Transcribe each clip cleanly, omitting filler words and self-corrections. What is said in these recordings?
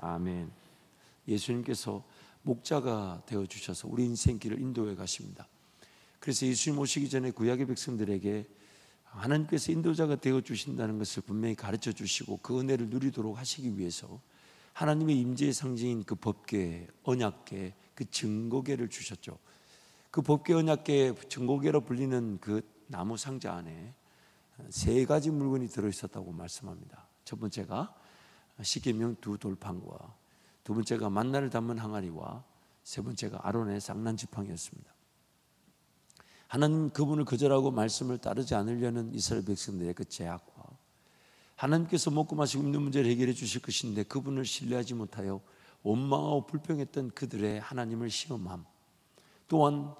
아멘. 예수님께서 목자가 되어주셔서 우리 인생길을 인도해 가십니다. 그래서 예수님 오시기 전에 구약의 백성들에게 하나님께서 인도자가 되어주신다는 것을 분명히 가르쳐 주시고 그 은혜를 누리도록 하시기 위해서 하나님의 임재의 상징인 그 법궤, 언약궤, 그 증거궤를 주셨죠. 그 법궤, 언약궤, 증거궤로 불리는 그 나무 상자 안에 세 가지 물건이 들어있었다고 말씀합니다. 첫 번째가 십계명 두 돌판과 두 번째가 만나를 담은 항아리와 세 번째가 아론의 쌍난 지팡이였습니다. 하나님 그분을 거절하고 말씀을 따르지 않으려는 이스라엘 백성들의 그 제약과 하나님께서 먹고 마시고 입는 문제를 해결해 주실 것인데 그분을 신뢰하지 못하여 원망하고 불평했던 그들의 하나님을 시험함, 또한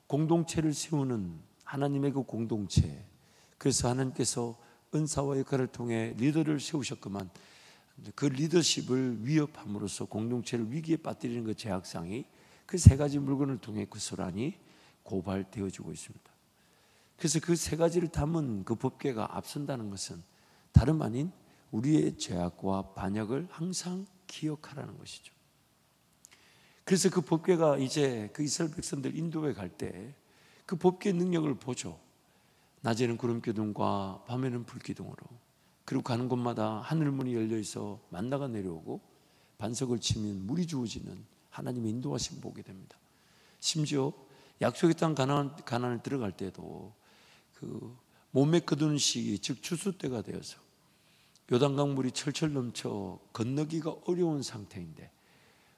공동체를 세우는 하나님의 그 공동체, 그래서 하나님께서 은사와 역할을 통해 리더를 세우셨구만 그 리더십을 위협함으로써 공동체를 위기에 빠뜨리는 그 제약상이 그 세 가지 물건을 통해 그 소란이 고발되어지고 있습니다. 그래서 그 세 가지를 담은 그 법궤가 앞선다는 것은 다름 아닌 우리의 죄악과 반역을 항상 기억하라는 것이죠. 그래서 그 법궤가 이제 그 이스라엘 백성들 인도에 갈 때 그 법궤의 능력을 보죠. 낮에는 구름 기둥과 밤에는 불 기둥으로, 그리고 가는 곳마다 하늘문이 열려 있어 만나가 내려오고 반석을 치면 물이 주어지는 하나님의 인도하심 보게 됩니다. 심지어 약속의 땅 가나안을 들어갈 때도 그 몸에 거두는 시기, 즉 추수 때가 되어서 요단강 물이 철철 넘쳐 건너기가 어려운 상태인데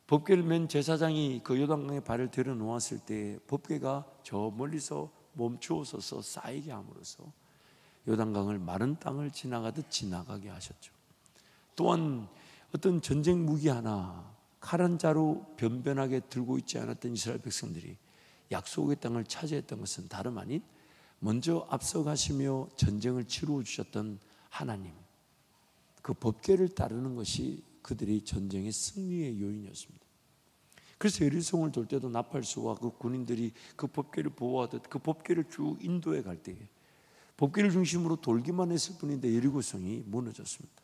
법궤를 맨 제사장이 그 요단강에 발을 들여 놓았을 때 법궤가 저 멀리서 멈추어 서서 쌓이게 함으로써 요단강을 마른 땅을 지나가듯 지나가게 하셨죠. 또한 어떤 전쟁 무기 하나 칼 한 자루 변변하게 들고 있지 않았던 이스라엘 백성들이 약속의 땅을 차지했던 것은 다름 아닌 먼저 앞서가시며 전쟁을 치루어 주셨던 하나님, 그 법궤를 따르는 것이 그들의 전쟁의 승리의 요인이었습니다. 그래서 여리고성을 돌 때도 나팔수와 그 군인들이 그 법궤를 보호하듯 그 법궤를 쭉 인도해 갈 때에 법궤를 중심으로 돌기만 했을 뿐인데 여리고성이 무너졌습니다.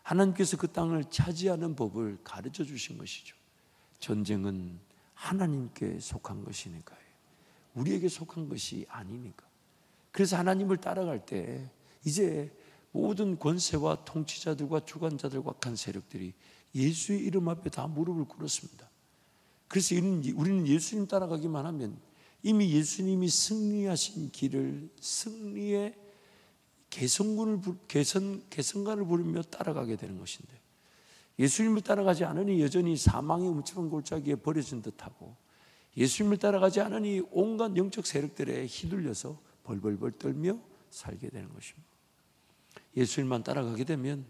하나님께서 그 땅을 차지하는 법을 가르쳐 주신 것이죠. 전쟁은 하나님께 속한 것이니까요. 우리에게 속한 것이 아니니까. 그래서 하나님을 따라갈 때 이제 모든 권세와 통치자들과 주관자들과 악한 세력들이 예수의 이름 앞에 다 무릎을 꿇었습니다. 그래서 우리는 예수님 따라가기만 하면 이미 예수님이 승리하신 길을 승리의 개성가를 부르며 따라가게 되는 것인데, 예수님을 따라가지 않으니 여전히 사망의 음침한 골짜기에 버려진 듯하고 예수님을 따라가지 않으니 온갖 영적 세력들에 휘둘려서 벌벌벌 떨며 살게 되는 것입니다. 예수님만 따라가게 되면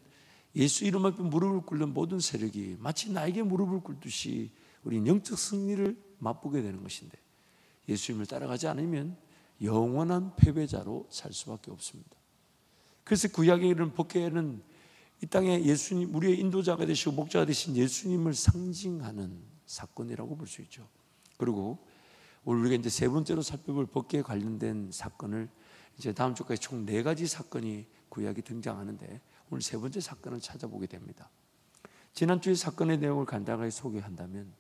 예수 이름 앞에 무릎을 꿇는 모든 세력이 마치 나에게 무릎을 꿇듯이 우리는 영적 승리를 맛보게 되는 것인데, 예수님을 따라가지 않으면 영원한 패배자로 살 수밖에 없습니다. 그래서 구약의 이런 법궤는 이 땅에 예수님, 우리의 인도자가 되시고 목자가 되신 예수님을 상징하는 사건이라고 볼 수 있죠. 그리고 우리가 이제 세 번째로 살펴볼 법궤에 관련된 사건을 이제 다음 주까지 총 4가지 사건이 구약이 등장하는데 오늘 세 번째 사건을 찾아보게 됩니다. 지난주의 사건의 내용을 간단하게 소개한다면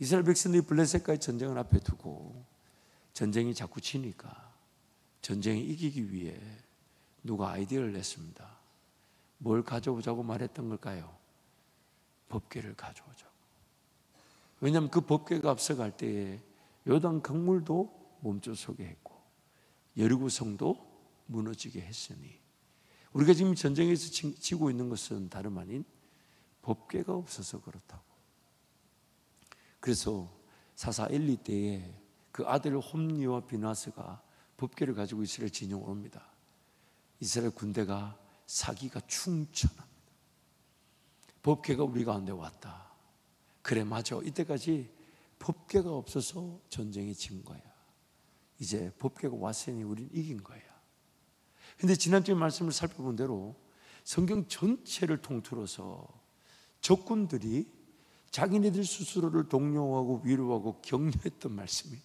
이스라엘 백성들이 블레셋과의 전쟁을 앞에 두고 전쟁이 자꾸 치니까 전쟁에 이기기 위해 누가 아이디어를 냈습니다. 뭘 가져오자고 말했던 걸까요? 법궤를 가져오자고. 왜냐하면 그 법궤가 앞서갈 때에 요단 강물도 멈춰서게 했고 여리고성도 무너지게 했으니 우리가 지금 전쟁에서 지고 있는 것은 다름 아닌 법궤가 없어서 그렇다고. 그래서 사사 엘리 때에 그 아들 홈리와 비나스가 법궤를 가지고 이스라엘 진영을 옵니다. 이스라엘 군대가 사기가 충천합니다. 법궤가 우리 가운데 왔다. 그래 맞아. 이때까지 법궤가 없어서 전쟁이 진 거야. 이제 법궤가 왔으니 우리는 이긴 거야. 그런데 지난주에 말씀을 살펴본 대로 성경 전체를 통틀어서 적군들이 자기네들 스스로를 독려하고 위로하고 격려했던 말씀이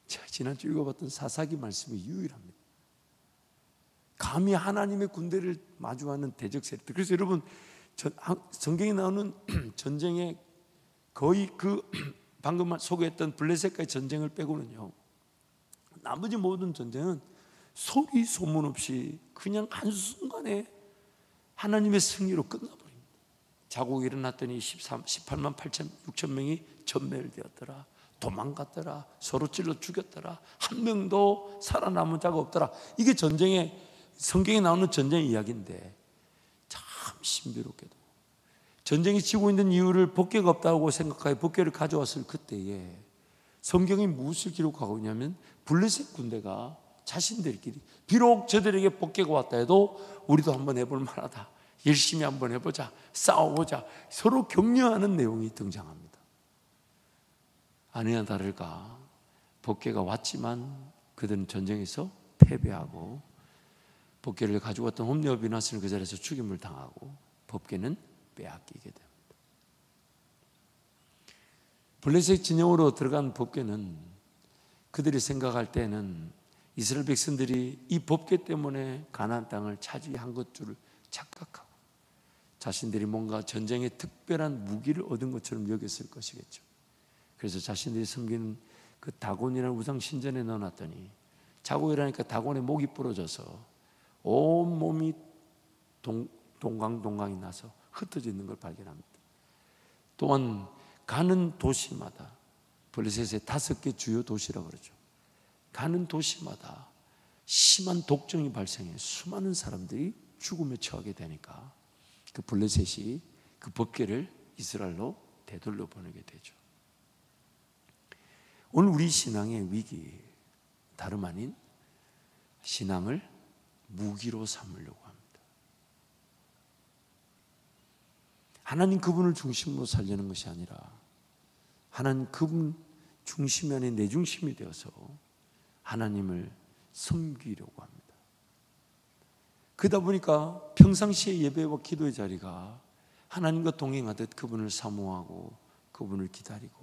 제가 지난주 읽어봤던 사사기 말씀이 유일합니다. 감히 하나님의 군대를 마주하는 대적 세력들. 그래서 여러분 성경에 나오는 전쟁의 거의 그 방금 소개했던 블레셋과의 전쟁을 빼고는요, 나머지 모든 전쟁은 소리 소문 없이 그냥 한순간에 하나님의 승리로 끝나버립니다. 자고 일어났더니 18만 8천 6천 명이 전멸되었더라, 도망갔더라, 서로 찔러 죽였더라, 한 명도 살아남은 자가 없더라. 이게 성경에 나오는 전쟁의 이야기인데, 참 신비롭게도 전쟁이 치고 있는 이유를 법궤가 없다고 생각하여 법궤를 가져왔을 그때에 성경이 무엇을 기록하고 있냐면, 블레셋 군대가 자신들끼리 비록 저들에게 법궤가 왔다 해도 우리도 한번 해볼 만하다, 열심히 한번 해보자, 싸워보자, 서로 격려하는 내용이 등장합니다. 아니나 다를까 법궤가 왔지만 그들은 전쟁에서 패배하고, 법궤를 가지고 왔던 홈리와 비나스는 그 자리에서 죽임을 당하고 법궤는 빼앗기게 됩니다. 블레셋 진영으로 들어간 법궤는 그들이 생각할 때는 이스라엘 백성들이 이 법궤 때문에 가나안 땅을 차지한 것 줄을 착각하고 자신들이 뭔가 전쟁에 특별한 무기를 얻은 것처럼 여겼을 것이겠죠. 그래서 자신들이 섬기는 그 다곤이라는 우상 신전에 넣어놨더니 자고 일어나니까 다곤의 목이 부러져서 온 몸이 동강동강이 나서 흩어져 있는 걸 발견합니다. 또한 가는 도시마다, 블레셋의 5개 주요 도시라고 그러죠. 가는 도시마다 심한 독정이 발생해 수많은 사람들이 죽음에 처하게 되니까 그 블레셋이 그 법궤를 이스라엘로 되돌려 보내게 되죠. 오늘 우리 신앙의 위기, 다름 아닌 신앙을 무기로 삼으려고 합니다. 하나님 그분을 중심으로 살려는 것이 아니라 하나님 그분 중심이 아닌 내 중심이 되어서 하나님을 섬기려고 합니다. 그러다 보니까 평상시의 예배와 기도의 자리가 하나님과 동행하듯 그분을 사모하고 그분을 기다리고,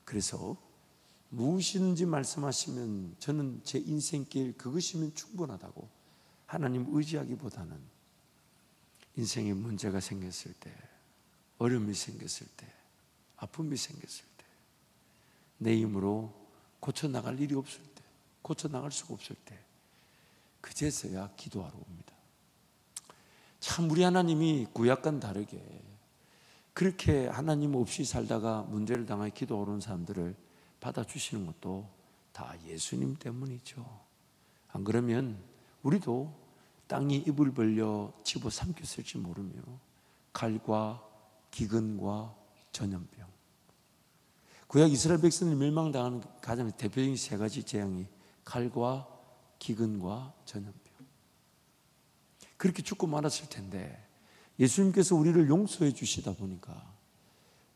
그래서 무엇이든지 말씀하시면 저는 제 인생길 그것이면 충분하다고 하나님 의지하기보다는 인생에 문제가 생겼을 때, 어려움이 생겼을 때, 아픔이 생겼을 때, 내 힘으로 고쳐나갈 일이 없을 때, 고쳐나갈 수가 없을 때 그제서야 기도하러 옵니다. 참 우리 하나님이 구약과는 다르게 그렇게 하나님 없이 살다가 문제를 당하여 기도하러 온 사람들을 받아주시는 것도 다 예수님 때문이죠. 안 그러면 우리도 땅이 입을 벌려 집어삼켰을지 모르며 칼과 기근과 전염병, 구약 이스라엘 백성들이 멸망당하는 가장 대표적인 3가지 재앙이 칼과 기근과 전염병. 그렇게 죽고 말았을 텐데 예수님께서 우리를 용서해 주시다 보니까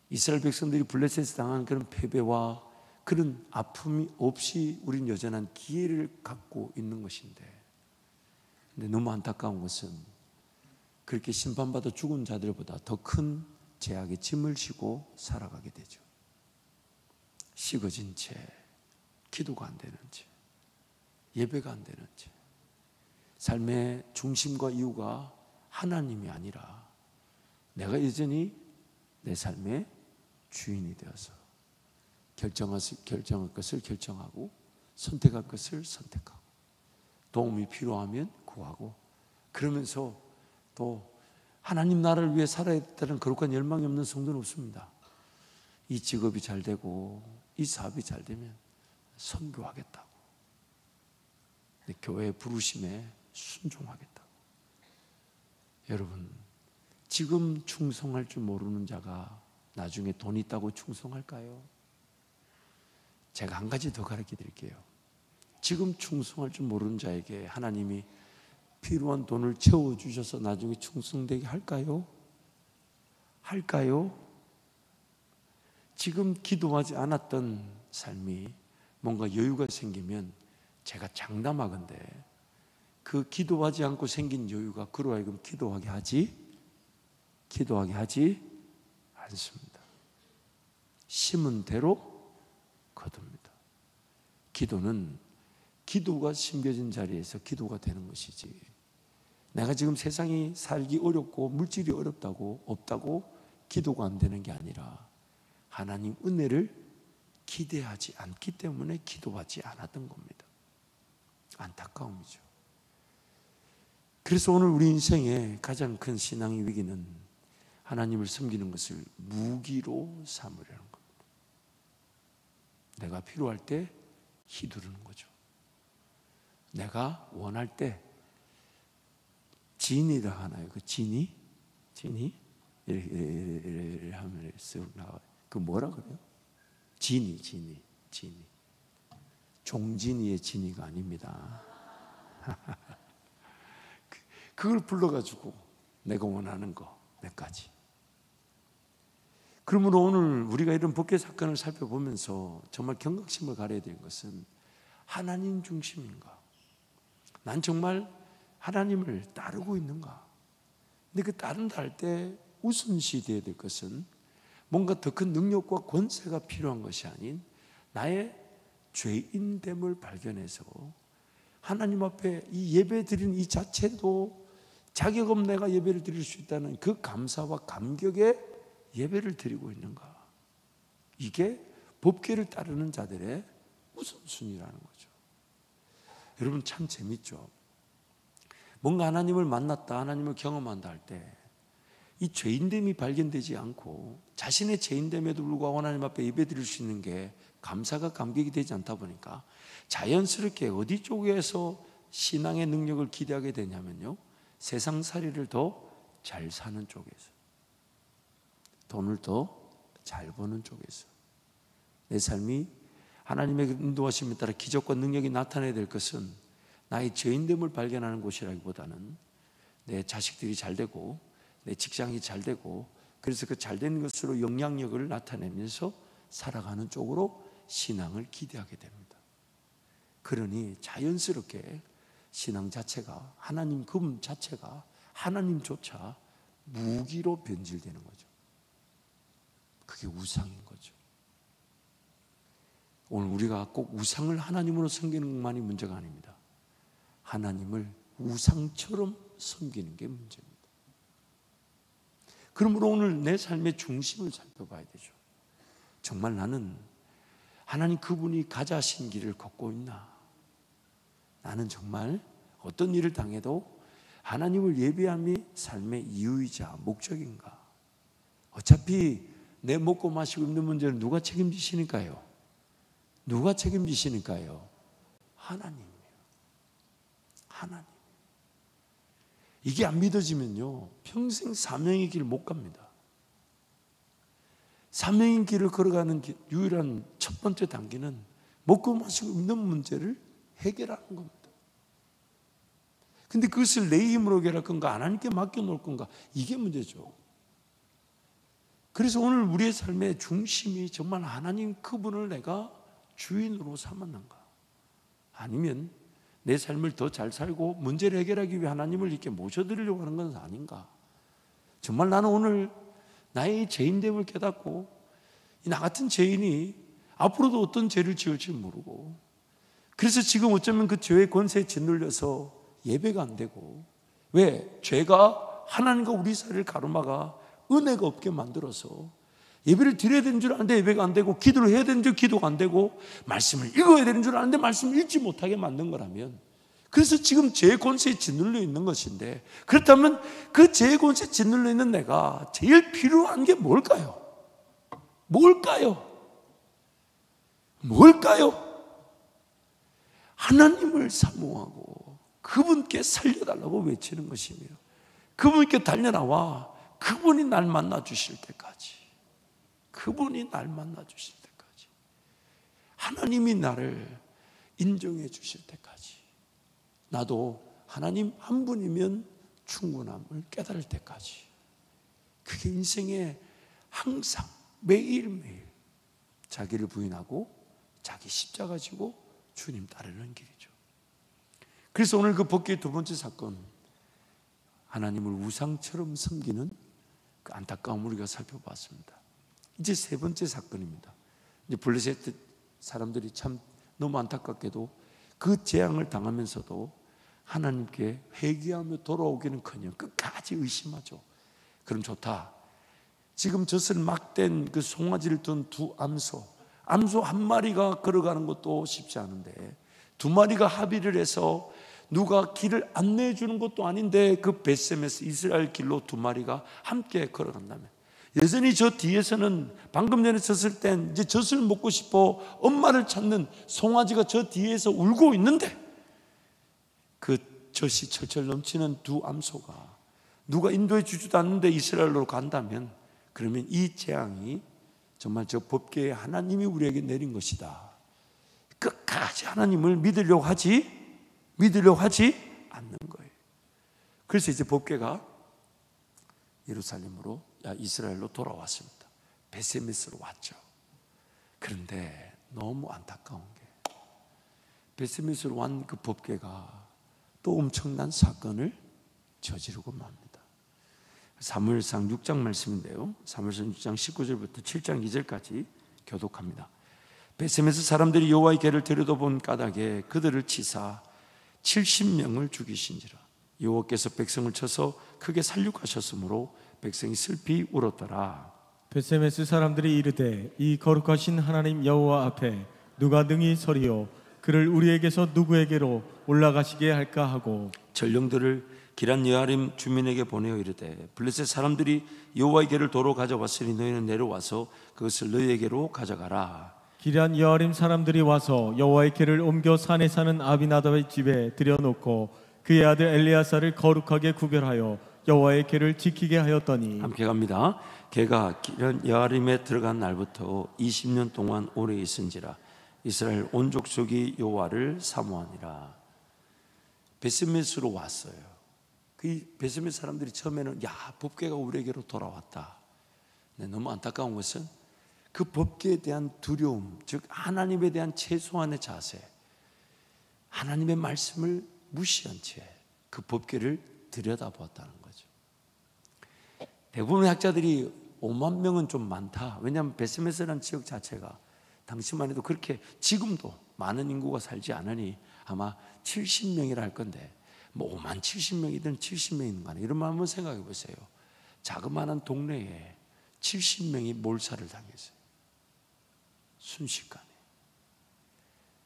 이스라엘 백성들이 블레셋에 당한 그런 패배와 그런 아픔이 없이 우리는 여전한 기회를 갖고 있는 것인데, 근데 너무 안타까운 것은 그렇게 심판받아 죽은 자들보다 더 큰 죄악의 짐을 지고 살아가게 되죠. 식어진 채, 기도가 안 되는 채, 예배가 안 되는 채, 삶의 중심과 이유가 하나님이 아니라 내가 여전히 내 삶의 주인이 되어서 결정할 것을 결정하고 선택할 것을 선택하고 도움이 필요하면 구하고, 그러면서 또 하나님 나라를 위해 살아야 된다는 거룩한 열망이 없는 성도는 없습니다. 이 직업이 잘 되고 이 사업이 잘 되면 선교하겠다고, 내 교회의 부르심에 순종하겠다고. 여러분, 지금 충성할 줄 모르는 자가 나중에 돈 있다고 충성할까요? 제가 한 가지 더 가르쳐 드릴게요. 지금 충성할 줄 모르는 자에게 하나님이 필요한 돈을 채워주셔서 나중에 충성되게 할까요? 할까요? 지금 기도하지 않았던 삶이 뭔가 여유가 생기면 제가 장담하건대 그 기도하지 않고 생긴 여유가 그로 하여금 기도하게 하지 않습니다. 심은 대로 거둡니다. 기도는 기도가 심겨진 자리에서 기도가 되는 것이지, 내가 지금 세상이 살기 어렵고 물질이 어렵다고 없다고 기도가 안 되는 게 아니라 하나님 은혜를 기대하지 않기 때문에 기도하지 않았던 겁니다. 안타까움이죠. 그래서 오늘 우리 인생의 가장 큰 신앙의 위기는 하나님을 섬기는 것을 무기로 삼으려는 겁니다. 내가 필요할 때 휘두르는 거죠. 내가 원할 때 진이라 하나요? 그 진이 이렇게 하면 쓱 나와요. 그 뭐라 그래요? 진이. 종진이의 진이가 아닙니다. 그걸 불러가지고 내가 원하는 거 몇 가지. 그러므로 오늘 우리가 이런 법계 사건을 살펴보면서 정말 경각심을 가려야 되는 것은 하나님 중심인가? 난 정말 하나님을 따르고 있는가? 근데 그 따른다 할 때 우선시 되어야 될 것은 뭔가 더 큰 능력과 권세가 필요한 것이 아닌 나의 죄인됨을 발견해서 하나님 앞에 이 예배 드리는 이 자체도 자격 없는 내가 예배를 드릴 수 있다는 그 감사와 감격에 예배를 드리고 있는가? 이게 법궤를 따르는 자들의 우선순위라는 거죠. 여러분 참 재밌죠? 뭔가 하나님을 만났다, 하나님을 경험한다 할 때 이 죄인됨이 발견되지 않고 자신의 죄인됨에도 불구하고 하나님 앞에 예배 드릴 수 있는 게 감사가 감격이 되지 않다 보니까 자연스럽게 어디 쪽에서 신앙의 능력을 기대하게 되냐면요, 세상살이를 더 잘 사는 쪽에서, 돈을 더 잘 버는 쪽에서, 내 삶이 하나님의 인도하심에 따라 기적과 능력이 나타나야 될 것은 나의 죄인됨을 발견하는 곳이라기보다는 내 자식들이 잘 되고 내 직장이 잘 되고 그래서 그 잘된 것으로 영향력을 나타내면서 살아가는 쪽으로 신앙을 기대하게 됩니다. 그러니 자연스럽게 신앙 자체가, 하나님 그분 자체가 하나님조차 무기로 변질되는 거죠. 그게 우상인 거죠. 오늘 우리가 꼭 우상을 하나님으로 섬기는 것만이 문제가 아닙니다. 하나님을 우상처럼 섬기는 게 문제입니다. 그러므로 오늘 내 삶의 중심을 살펴봐야 되죠. 정말 나는 하나님 그분이 가자신 길을 걷고 있나? 나는 정말 어떤 일을 당해도 하나님을 예배함이 삶의 이유이자 목적인가? 어차피 내 먹고 마시고 입는 문제는 누가 책임지시니까요? 누가 책임지시니까요? 하나님이에요. 하나님. 이게 안 믿어지면요, 평생 사명의 길 못 갑니다. 사명의 길을 걸어가는 유일한 첫 번째 단계는 먹고 마시고 입는 문제를 해결하는 겁니다. 근데 그것을 내 힘으로 해결할 건가, 하나님께 맡겨놓을 건가, 이게 문제죠. 그래서 오늘 우리의 삶의 중심이 정말 하나님 그분을 내가 주인으로 삼았는가, 아니면 내 삶을 더 잘 살고 문제를 해결하기 위해 하나님을 이렇게 모셔드리려고 하는 건 아닌가. 정말 나는 오늘 나의 죄인됨을 깨닫고 나 같은 죄인이 앞으로도 어떤 죄를 지을지 모르고, 그래서 지금 어쩌면 그 죄의 권세에 짓눌려서 예배가 안 되고, 왜? 죄가 하나님과 우리 사이를 가로막아 은혜가 없게 만들어서 예배를 드려야 되는 줄 아는데 예배가 안 되고, 기도를 해야 되는 줄 기도가 안 되고, 말씀을 읽어야 되는 줄 아는데 말씀을 읽지 못하게 만든 거라면, 그래서 지금 죄의 권세에 짓눌려 있는 것인데, 그렇다면 그 죄의 권세에 짓눌려 있는 내가 제일 필요한 게 뭘까요? 뭘까요? 하나님을 사모하고 그분께 살려달라고 외치는 것이며, 그분께 달려나와 그분이 날 만나 주실 때까지, 그분이 날 만나 주실 때까지, 하나님이 나를 인정해 주실 때까지, 나도 하나님 한 분이면 충분함을 깨달을 때까지, 그게 인생의 항상 매일매일 자기를 부인하고 자기 십자가 지고 주님 따르는 길이죠. 그래서 오늘 그 법궤의 두 번째 사건, 하나님을 우상처럼 섬기는 그 안타까움을 우리가 살펴봤습니다. 이제 세 번째 사건입니다. 이제 블레셋 사람들이 참 너무 안타깝게도 그 재앙을 당하면서도 하나님께 회개하며 돌아오기는커녕 끝까지 의심하죠. 그럼 좋다. 지금 젖을 막 댄 그 송아지를 둔 두 암소 한 마리가 걸어가는 것도 쉽지 않은데 두 마리가 합의를 해서 누가 길을 안내해 주는 것도 아닌데 그 벳셈에서 이스라엘 길로 두 마리가 함께 걸어간다면, 여전히 저 뒤에서는 방금 전에 젖을 땐 이제 젖을 먹고 싶어 엄마를 찾는 송아지가 저 뒤에서 울고 있는데, 그 젖이 철철 넘치는 두 암소가 누가 인도해 주지도 않는데 이스라엘로 간다면, 그러면 이 재앙이 정말 저 법궤에 하나님이 우리에게 내린 것이다. 끝까지 하나님을 믿으려고 하지 않는 거예요. 그래서 이제 법궤가 예루살렘으로, 이스라엘로 돌아왔습니다. 벳세메스로 왔죠. 그런데 너무 안타까운 게, 벳세메스로 완 그 법궤가 또 엄청난 사건을 저지르고 맙니다. 사무엘상 6장 말씀인데요, 사무엘상 6장 19절부터 7장 2절까지 교독합니다. 벳셈에서 사람들이 여호와의 궤를 들여다본 까닭에 그들을 치사 70명을 죽이신지라. 여호와께서 백성을 쳐서 크게 살육하셨으므로 백성이 슬피 울었더라. 벳세메스 사람들이 이르되 이 거룩하신 하나님 여호와 앞에 누가 능히 서리요 그를 우리에게서 누구에게로 올라가시게 할까 하고 전령들을 기란 여아림 주민에게 보내어 이르되 블레셋 사람들이 여호와의 궤를 도로 가져왔으니 너희는 내려와서 그것을 너희에게로 가져가라. 기란 여아림 사람들이 와서 여호와의 궤를 옮겨 산에 사는 아비나답의 집에 들여놓고 그의 아들 엘리야사를 거룩하게 구별하여 여호와의 궤를 지키게 하였더니. 함께 갑니다. 궤가 기란 여아림에 들어간 날부터 20년 동안 오래 있은지라 이스라엘 온 족속이 여호와를 사모하니라. 벳세메스로 왔어요. 그 벳세메스 사람들이 처음에는 법궤가 우리에게로 돌아왔다. 근데 너무 안타까운 것은 그 법궤에 대한 두려움, 즉 하나님에 대한 최소한의 자세, 하나님의 말씀을 무시한 채 그 법궤를 들여다보았다는 거죠. 대부분의 학자들이 5만 명은 좀 많다. 왜냐하면 벳세메스라는 지역 자체가 당시만 해도 그렇게 지금도 많은 인구가 살지 않으니 아마 70명이라 할 건데, 뭐 5만 70명이든 70명이든 간에 이런 마음을 생각해 보세요. 자그마한 동네에 70명이 몰살을 당했어요. 순식간에.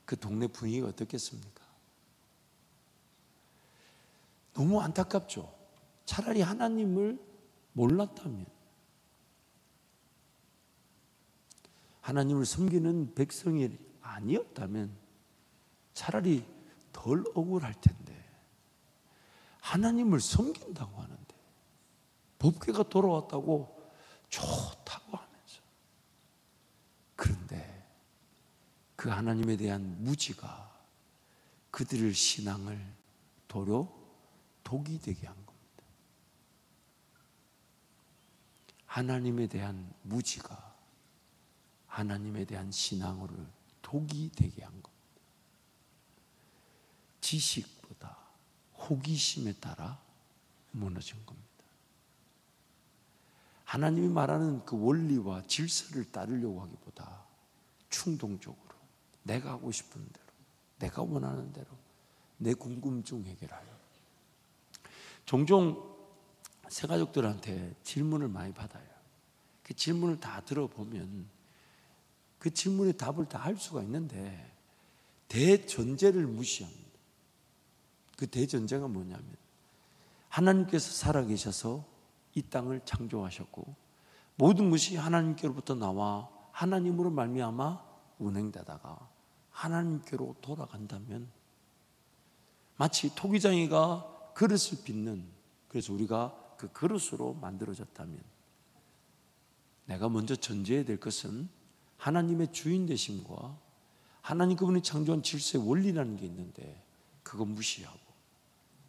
그 동네 분위기가 어떻겠습니까? 너무 안타깝죠. 차라리 하나님을 몰랐다면, 하나님을 섬기는 백성이 아니었다면 차라리 덜 억울할 텐데, 하나님을 섬긴다고 하는데 법궤가 돌아왔다고 좋다고 하면서, 그런데 그 하나님에 대한 무지가 그들의 신앙을 도로 독이 되게 한 겁니다. 하나님에 대한 무지가 하나님에 대한 신앙을 독이 되게 한 겁니다. 지식보다 호기심에 따라 무너진 겁니다. 하나님이 말하는 그 원리와 질서를 따르려고 하기보다 충동적으로 내가 하고 싶은 대로, 내가 원하는 대로 내 궁금증 해결하여. 종종 새가족들한테 질문을 많이 받아요. 그 질문을 다 들어보면 그 질문에 답을 다 할 수가 있는데 대전제를 무시합니다. 그 대전제가 뭐냐면, 하나님께서 살아계셔서 이 땅을 창조하셨고 모든 것이 하나님께로부터 나와 하나님으로 말미암아 운행되다가 하나님께로 돌아간다면, 마치 토기장이가 그릇을 빚는, 그래서 우리가 그 그릇으로 만들어졌다면, 내가 먼저 전제해야 될 것은 하나님의 주인 되심과 하나님 그분이 창조한 질서의 원리라는 게 있는데, 그거 무시하고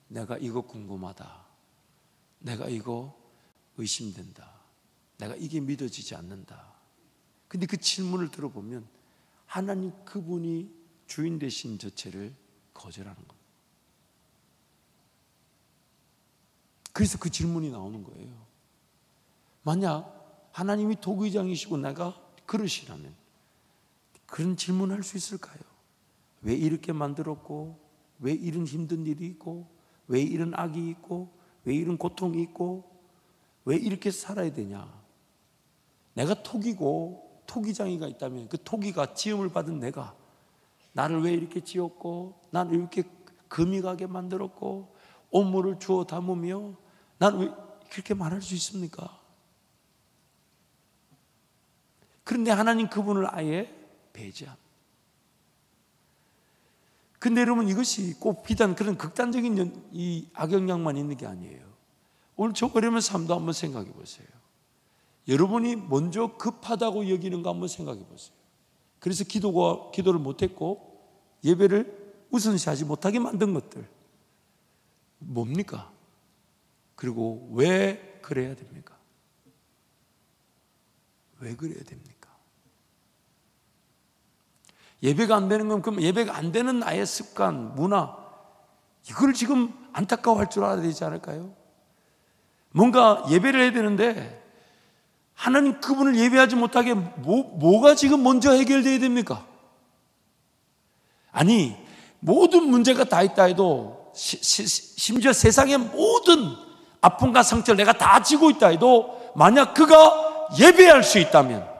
내가 이거 궁금하다, 내가 이거 의심된다, 내가 이게 믿어지지 않는다. 근데 그 질문을 들어보면 하나님 그분이 주인 되신 자체를 거절하는 겁니다. 그래서 그 질문이 나오는 거예요. 만약 하나님이 도구장이시고 내가 그릇이라면 그런 질문을 할 수 있을까요? 왜 이렇게 만들었고, 왜 이런 힘든 일이 있고, 왜 이런 악이 있고, 왜 이런 고통이 있고, 왜 이렇게 살아야 되냐? 내가 토기고 토기장이가 있다면 그 토기가 지음을 받은 내가 나를 왜 이렇게 지었고, 나를 이렇게 금이 가게 만들었고, 온물을 주워 담으며 나는 왜 그렇게 말할 수 있습니까? 그런데 하나님 그분을 아예 배제합니다. 근데 여러분, 이것이 꼭 비단 그런 극단적인 이 악영향만 있는 게 아니에요. 오늘 저 어려운 삶도 한번 생각해 보세요. 여러분이 먼저 급하다고 여기는 거 한번 생각해 보세요. 그래서 기도를 못했고 예배를 우선시하지 못하게 만든 것들 뭡니까? 그리고 왜 그래야 됩니까? 왜 그래야 됩니까? 예배가 안 되는 건 그럼 예배가 안 되는 나의 습관, 문화, 이걸 지금 안타까워할 줄 알아야 되지 않을까요? 뭔가 예배를 해야 되는데 하나님 그분을 예배하지 못하게 뭐가 지금 먼저 해결돼야 됩니까? 아니, 모든 문제가 다 있다 해도 심지어 세상의 모든 아픔과 상처를 내가 다 지고 있다 해도 만약 그가 예배할 수 있다면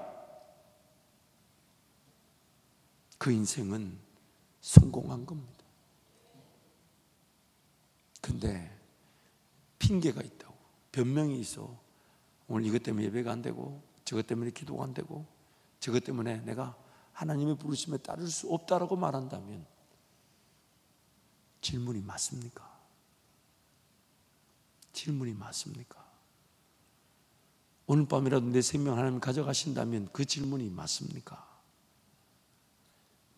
그 인생은 성공한 겁니다. 근데 핑계가 있다고, 변명이 있어. 오늘 이것 때문에 예배가 안 되고, 저것 때문에 기도가 안 되고, 저것 때문에 내가 하나님의 부르심에 따를 수 없다라고 말한다면 질문이 맞습니까? 질문이 맞습니까? 오늘 밤이라도 내 생명 하나님 가져가신다면 그 질문이 맞습니까?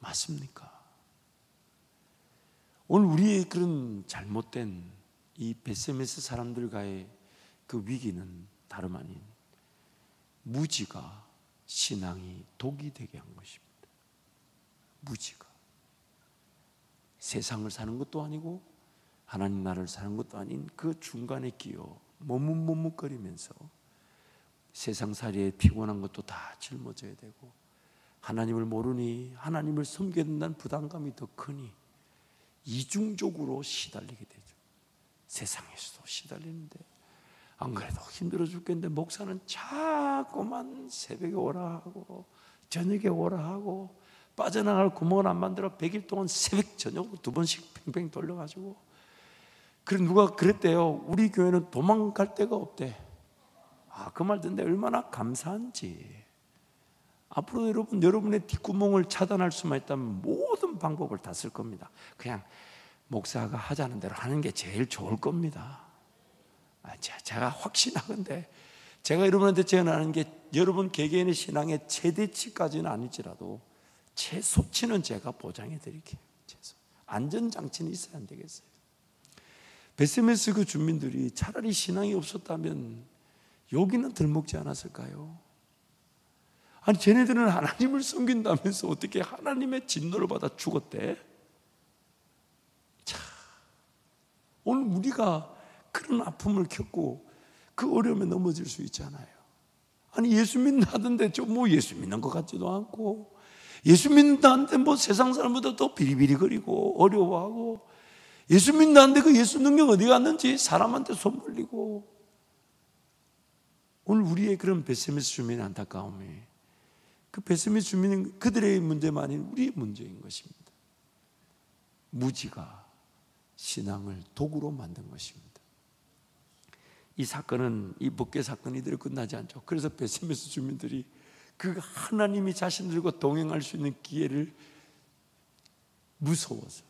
맞습니까? 오늘 우리의 그런 잘못된 이 베세메스 사람들과의 그 위기는 다름 아닌 무지가 신앙이 독이 되게 한 것입니다. 무지가 세상을 사는 것도 아니고 하나님 나라를 사는 것도 아닌 그 중간에 끼어 머뭇머뭇거리면서 세상살이에 피곤한 것도 다 짊어져야 되고, 하나님을 모르니 하나님을 섬겨야 된다는 부담감이 더 크니 이중적으로 시달리게 되죠. 세상에서도 시달리는데 안 그래도 힘들어 죽겠는데 목사는 자꾸만 새벽에 오라 하고 저녁에 오라 하고 빠져나갈 구멍을 안 만들어 100일 동안 새벽 저녁 2번씩 팽팽 돌려가지고. 그래, 누가 그랬대요. 우리 교회는 도망갈 데가 없대. 그 말 듣는데 얼마나 감사한지. 앞으로 여러분의 뒷구멍을 차단할 수만 있다면 모든 방법을 다 쓸 겁니다. 그냥 목사가 하자는 대로 하는 게 제일 좋을 겁니다. 제가 확신하건대, 제가 여러분한테 제안하는 게 여러분 개개인의 신앙의 최대치까지는 아니지라도 최소치는 제가 보장해 드릴게요. 안전장치는 있어야 안 되겠어요? 베세메스 그 주민들이 차라리 신앙이 없었다면 여기는 들먹지 않았을까요? 아니, 쟤네들은 하나님을 섬긴다면서 어떻게 하나님의 진노를 받아 죽었대? 자, 오늘 우리가 그런 아픔을 겪고 그 어려움에 넘어질 수 있잖아요. 아니, 예수 믿는다던데 저 뭐 예수 믿는 것 같지도 않고, 예수 믿는다는데 뭐 세상 사람보다 더 비리비리거리고 어려워하고, 예수 믿는다는데 그 예수 능력 어디 갔는지 사람한테 손 벌리고. 오늘 우리의 그런 베세메스 주민의 안타까움이, 그 베세메스 주민은 그들의 문제만 아닌 우리의 문제인 것입니다. 무지가 신앙을 도구로 만든 것입니다. 이 사건은, 이 법궤 사건이 이대로 끝나지 않죠. 그래서 베세메스 주민들이 그 하나님이 자신들과 동행할 수 있는 기회를 무서워서,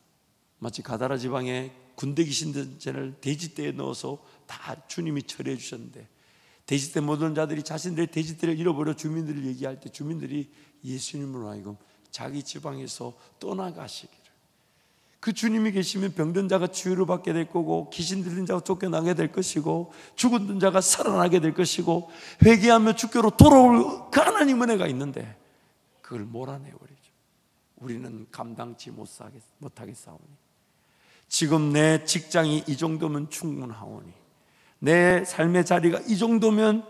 마치 가다라 지방에 군대 귀신들을 돼지떼에 넣어서 다 주님이 처리해 주셨는데, 돼지떼 모든 자들이 자신들의 돼지떼를 잃어버려 주민들을 얘기할 때 주민들이 예수님으로 하여금 자기 지방에서 떠나가시기를, 그 주님이 계시면 병든 자가 치유를 받게 될 거고, 귀신 들린 자가 쫓겨나게 될 것이고, 죽은 자가 살아나게 될 것이고, 회개하며 주께로 돌아올 그 하나님 은혜가 있는데 그걸 몰아내버리죠. 우리는 감당치 못하겠사오니, 지금 내 직장이 이 정도면 충분하오니, 내 삶의 자리가 이 정도면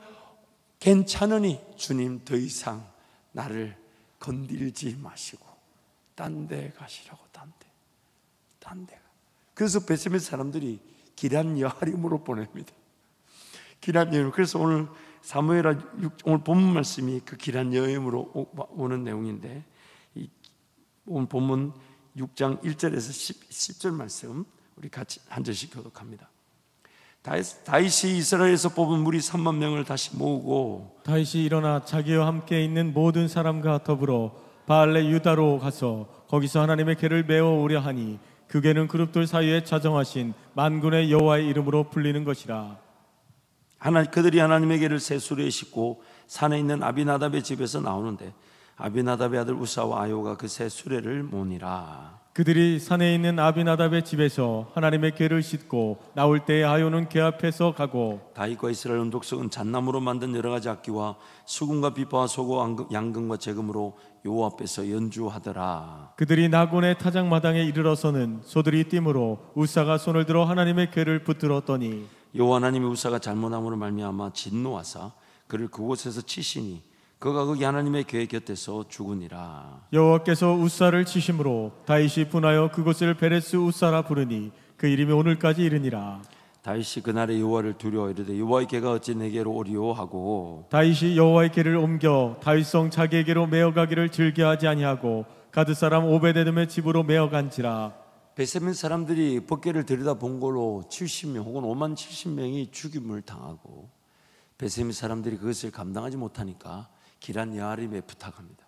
괜찮으니 주님 더 이상 나를 건들지 마시고 딴 데 가시라고. 딴 데. 그래서 베세메스 사람들이 기럇 여아림으로 보냅니다. 기럇 여아림. 그래서 오늘 사무엘하 오늘 본문 말씀이 그 기럇 여아림으로 오는 내용인데, 오늘 본문 6장 1절에서 10절 말씀 우리 같이 한 절씩 교독합니다. 다윗이 이스라엘에서 뽑은 무리 3만 명을 다시 모으고 다윗이 일어나 자기와 함께 있는 모든 사람과 더불어 바알레 유다로 가서 거기서 하나님의 궤를 메어 오려 하니 그 궤는 그룹들 사이에 자정하신 만군의 여호와의 이름으로 불리는 것이라. 그들이 하나님의 궤를 새 수레에 싣고 산에 있는 아비나답의 집에서 나오는데 아비나답의 아들 우사와 아요가 그 새 수레를 모니라. 그들이 산에 있는 아비나답의 집에서 하나님의 궤를 싣고 나올 때에 아요는 궤 앞에서 가고 다윗과 이스라엘 온 족속은 잣나무로 만든 여러 가지 악기와 수금과 비파와 소고 양금과 제금으로 여호와 앞에서 연주하더라. 그들이 나곤의 타작마당에 이르러서는 소들이 뛰므로 우사가 손을 들어 하나님의 궤를 붙들었더니 여호와 하나님이 우사가 잘못함으로 말미암아 진노하사 그를 그곳에서 치시니 그가 거기 하나님의 궤 곁에서 죽으니라. 여호와께서 우사를 치심으로 다윗이 분하여 그곳을 베레스 우사라 부르니 그 이름이 오늘까지 이르니라. 다윗이 그날에 여호와를 두려워 이르되 여호와의 궤가 어찌 내게로 오리오 하고 다윗이 여호와의 궤를 옮겨 다윗성 자기에게로 메어가기를 즐겨하지 아니하고 가드 사람 오베데돔의 집으로 메어간지라. 베세멘 사람들이 법궤를 들여다본 걸로 70명 혹은 5만 70명이 죽임을 당하고 베세멘 사람들이 그것을 감당하지 못하니까 기럇 여아림에 부탁합니다.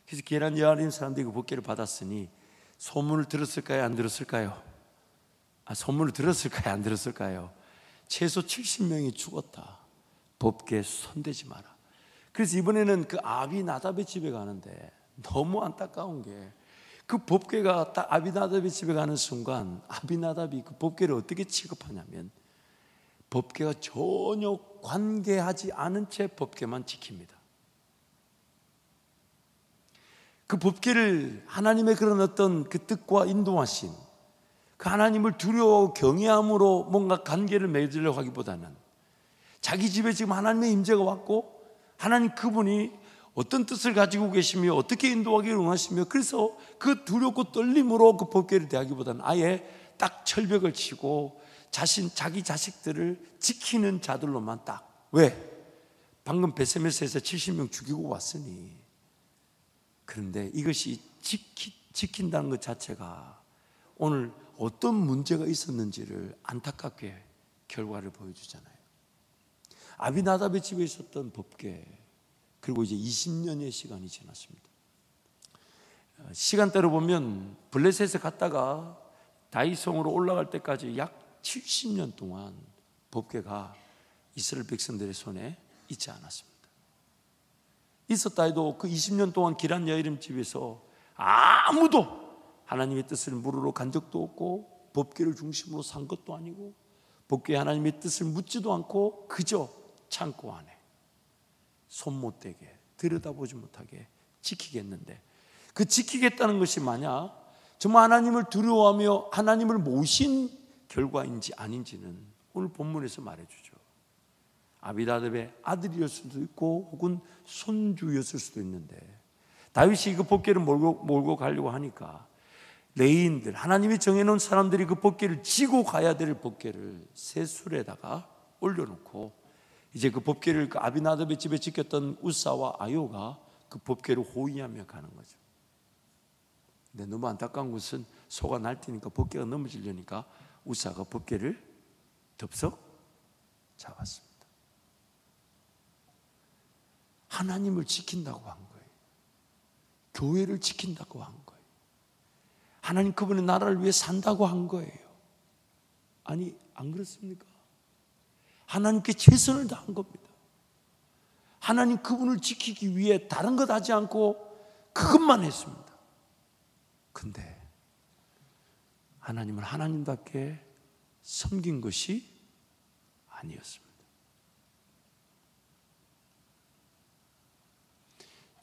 그래서 기럇 여아림 사람들이 그 법궤를 받았으니 소문을 들었을까요? 안 들었을까요? 소문을 들었을까요? 안 들었을까요? 최소 70명이 죽었다. 법궤에 손대지 마라. 그래서 이번에는 그 아비나답의 집에 가는데 너무 안타까운 게 그 법궤가 딱 아비나답의 집에 가는 순간 아비나답이 그 법궤를 어떻게 취급하냐면 법궤가 전혀 관계하지 않은 채 법궤만 지킵니다. 그 법궤를 하나님의 그런 어떤 그 뜻과 인도하심, 그 하나님을 두려워 경외함으로 뭔가 관계를 맺으려고 하기보다는 자기 집에 지금 하나님의 임재가 왔고 하나님 그분이 어떤 뜻을 가지고 계시며 어떻게 인도하기를 원하시며 그래서 그 두렵고 떨림으로 그 법궤를 대하기보다는 아예 딱 철벽을 치고 자기 자식들을 지키는 자들로만 딱. 왜? 방금 베세메스에서 70명 죽이고 왔으니. 그런데 이것이 지킨다는 것 자체가 오늘 어떤 문제가 있었는지를 안타깝게 결과를 보여주잖아요. 아비나답의 집에 있었던 법궤, 그리고 이제 20년의 시간이 지났습니다. 시간대로 보면 블레셋에 갔다가 다윗성으로 올라갈 때까지 약 70년 동안 법궤가 이스라엘 백성들의 손에 있지 않았습니다. 있었다 해도 그 20년 동안 기럇 여아림 집에서 아무도 하나님의 뜻을 물으러 간 적도 없고 법궤를 중심으로 산 것도 아니고 법궤에 하나님의 뜻을 묻지도 않고 그저 창고 안에 손 못 대게 들여다보지 못하게 지키겠는데 그 지키겠다는 것이 만약 정말 하나님을 두려워하며 하나님을 모신 결과인지 아닌지는 오늘 본문에서 말해주죠. 아비나답의 아들이었을 수도 있고 혹은 손주였을 수도 있는데 다윗이 그 법궤를 몰고 가려고 하니까 레위인들 하나님이 정해놓은 사람들이 그 법궤를 지고 가야 될 법궤를 새 수레에다가 올려놓고 이제 그 법궤를 그 아비나답의 집에 지켰던 우사와 아요가 그 법궤를 호위하며 가는 거죠. 근데 너무 안타까운 것은 소가 날뛰니까 법궤가 넘어지려니까 우사가 법궤를 덥석 잡았습니다. 하나님을 지킨다고 한 거예요. 교회를 지킨다고 한 거예요. 하나님 그분의 나라를 위해 산다고 한 거예요. 아니 안 그렇습니까? 하나님께 최선을 다한 겁니다. 하나님 그분을 지키기 위해 다른 것 하지 않고 그것만 했습니다. 근데 하나님을 하나님답게 섬긴 것이 아니었습니다.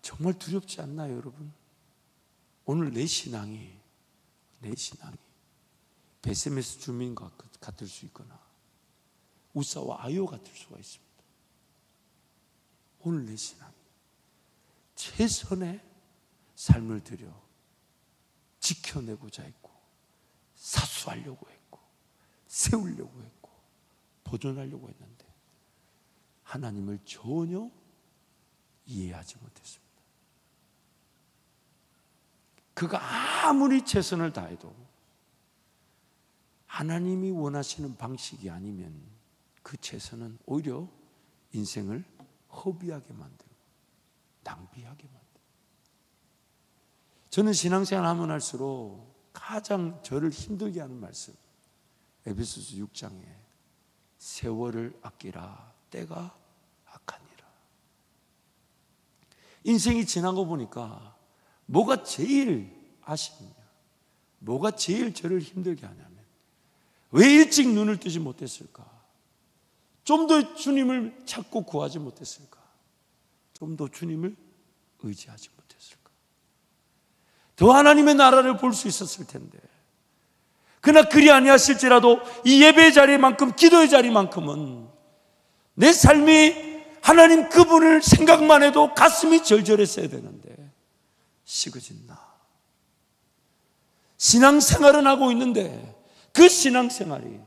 정말 두렵지 않나요, 여러분? 오늘 내 신앙이 베세메스 주민과 같을 수 있거나 우사와 아요 같을 수가 있습니다. 오늘 내 신앙이 최선의 삶을 들여 지켜내고자 했고 사수하려고 했고 세우려고 했고 보존하려고 했는데 하나님을 전혀 이해하지 못했습니다. 그가 아무리 최선을 다해도 하나님이 원하시는 방식이 아니면 그 최선은 오히려 인생을 허비하게 만들고 낭비하게 만들고. 저는 신앙생활 하면 할수록 가장 저를 힘들게 하는 말씀, 에베소서 6장에 세월을 아끼라, 때가 악하니라. 인생이 지난 거 보니까 뭐가 제일 아쉽냐, 뭐가 제일 저를 힘들게 하냐면 왜 일찍 눈을 뜨지 못했을까? 좀 더 주님을 찾고 구하지 못했을까? 좀 더 주님을 의지하지 못했을까? 더 하나님의 나라를 볼 수 있었을 텐데. 그러나 그리 아니하실지라도 이 예배의 자리만큼, 기도의 자리만큼은 내 삶이 하나님 그분을 생각만 해도 가슴이 절절했어야 되는데 식어진 나. 신앙생활은 하고 있는데 그 신앙생활이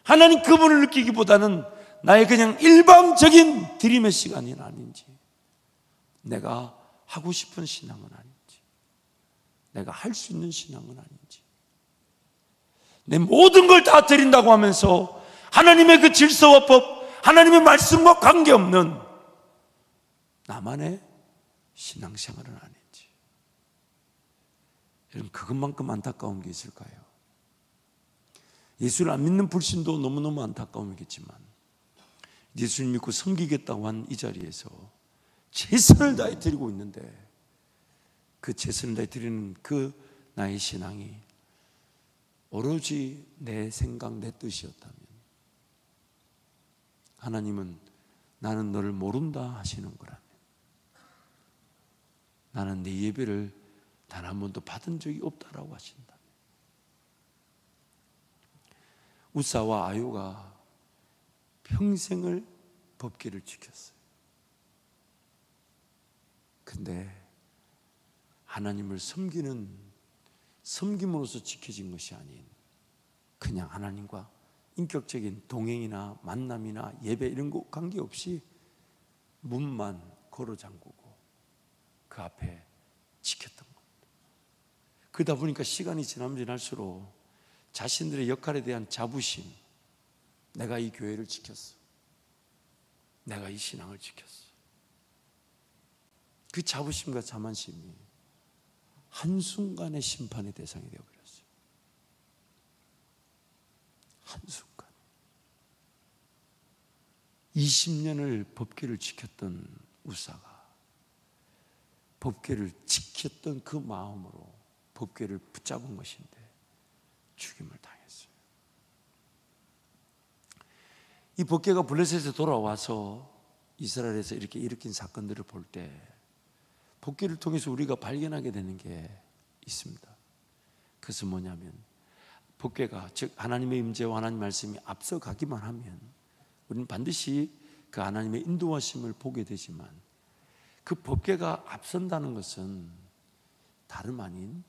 하나님 그분을 느끼기보다는 나의 그냥 일방적인 드림의 시간이 아닌지, 내가 하고 싶은 신앙은 아닌지, 내가 할 수 있는 신앙은 아닌지, 내 모든 걸 다 드린다고 하면서 하나님의 그 질서와 법, 하나님의 말씀과 관계없는 나만의 신앙생활은 아닌지. 여러분, 그것만큼 안타까운 게 있을까요? 예수를 안 믿는 불신도 너무너무 안타까움이겠지만 예수를 믿고 섬기겠다고 한 이 자리에서 최선을 다해 드리고 있는데 그 최선을 다해 드리는 그 나의 신앙이 오로지 내 생각, 내 뜻이었다면 하나님은 나는 너를 모른다 하시는 거라면, 나는 네 예배를 단 한 번도 받은 적이 없다라고 하신다면, 우사와 아요가 평생을 법궤를 지켰어요. 근데 하나님을 섬김으로써 지켜진 것이 아닌 그냥 하나님과 인격적인 동행이나 만남이나 예배 이런 거 관계없이 문만 걸어 잠그고 그 앞에 지켰던 겁니다. 그러다 보니까 시간이 지나면 지날수록 자신들의 역할에 대한 자부심, 내가 이 교회를 지켰어, 내가 이 신앙을 지켰어, 그 자부심과 자만심이 한순간의 심판의 대상이 되어버렸어요. 한순간 20년을 법궤를 지켰던 우사가 법궤를 지켰던 그 마음으로 법궤를 붙잡은 것인데 죽임을 당했어요. 이 법궤가 블레셋에 돌아와서 이스라엘에서 이렇게 일으킨 사건들을 볼 때 법궤를 통해서 우리가 발견하게 되는 게 있습니다. 그것은 뭐냐면 법궤가, 즉 하나님의 임재와 하나님 말씀이 앞서가기만 하면 우리는 반드시 그 하나님의 인도하심을 보게 되지만, 그 법궤가 앞선다는 것은 다름 아닌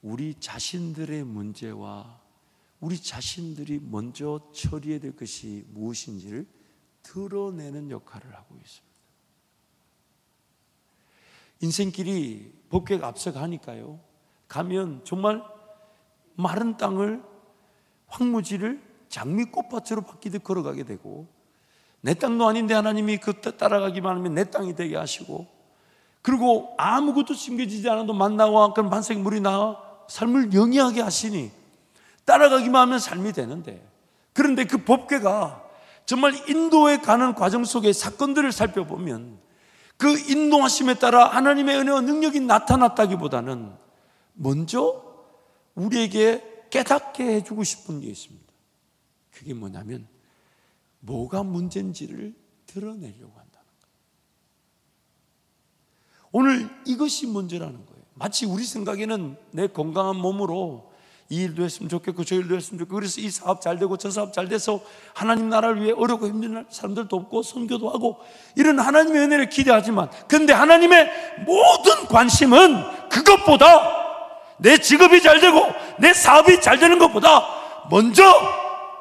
우리 자신들의 문제와 우리 자신들이 먼저 처리해야 될 것이 무엇인지를 드러내는 역할을 하고 있습니다. 인생길이 법궤가 앞서가니까요, 가면 정말 마른 땅을, 황무지를 장미꽃밭으로 바뀌듯 걸어가게 되고, 내 땅도 아닌데 하나님이 그 따라가기만 하면 내 땅이 되게 하시고, 그리고 아무것도 심겨지지 않아도 만나와 그런 반석 물이 나와 삶을 영위하게 하시니 따라가기만 하면 삶이 되는데, 그런데 그 법궤가 정말 인도에 가는 과정 속의 사건들을 살펴보면 그 인도하심에 따라 하나님의 은혜와 능력이 나타났다기보다는 먼저 우리에게 깨닫게 해주고 싶은 게 있습니다. 그게 뭐냐면 뭐가 문제인지를 드러내려고 한다는 거예요. 오늘 이것이 문제라는 거예요. 마치 우리 생각에는 내 건강한 몸으로 이 일도 했으면 좋겠고 저 일도 했으면 좋겠고, 그래서 이 사업 잘 되고 저 사업 잘 돼서 하나님 나라를 위해 어렵고 힘든 사람들 돕고 선교도 하고, 이런 하나님의 은혜를 기대하지만, 그런데 하나님의 모든 관심은 그것보다, 내 직업이 잘 되고 내 사업이 잘 되는 것보다 먼저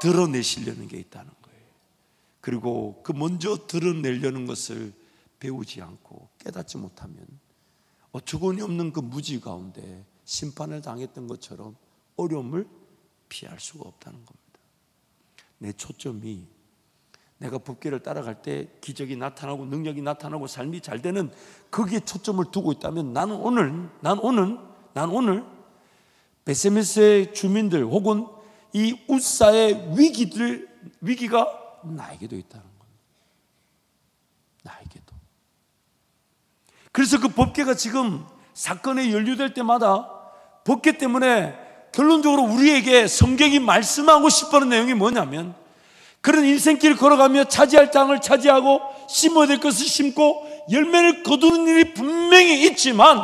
드러내시려는 게 있다는 거예요. 그리고 그 먼저 드러내려는 것을 배우지 않고 깨닫지 못하면 어처구니 없는 그 무지 가운데 심판을 당했던 것처럼 어려움을 피할 수가 없다는 겁니다. 내 초점이 내가 법궤를 따라갈 때 기적이 나타나고 능력이 나타나고 삶이 잘 되는 거기에 초점을 두고 있다면 나는 오늘 베세메스의 주민들 혹은 이 우사의 위기가 나에게도 있다는 겁니다. 나에게도. 그래서 그 법궤가 지금 사건에 연루될 때마다 법궤 때문에 결론적으로 우리에게 성경이 말씀하고 싶어하는 내용이 뭐냐면, 그런 인생길을 걸어가며 차지할 땅을 차지하고 심어야 될 것을 심고 열매를 거두는 일이 분명히 있지만,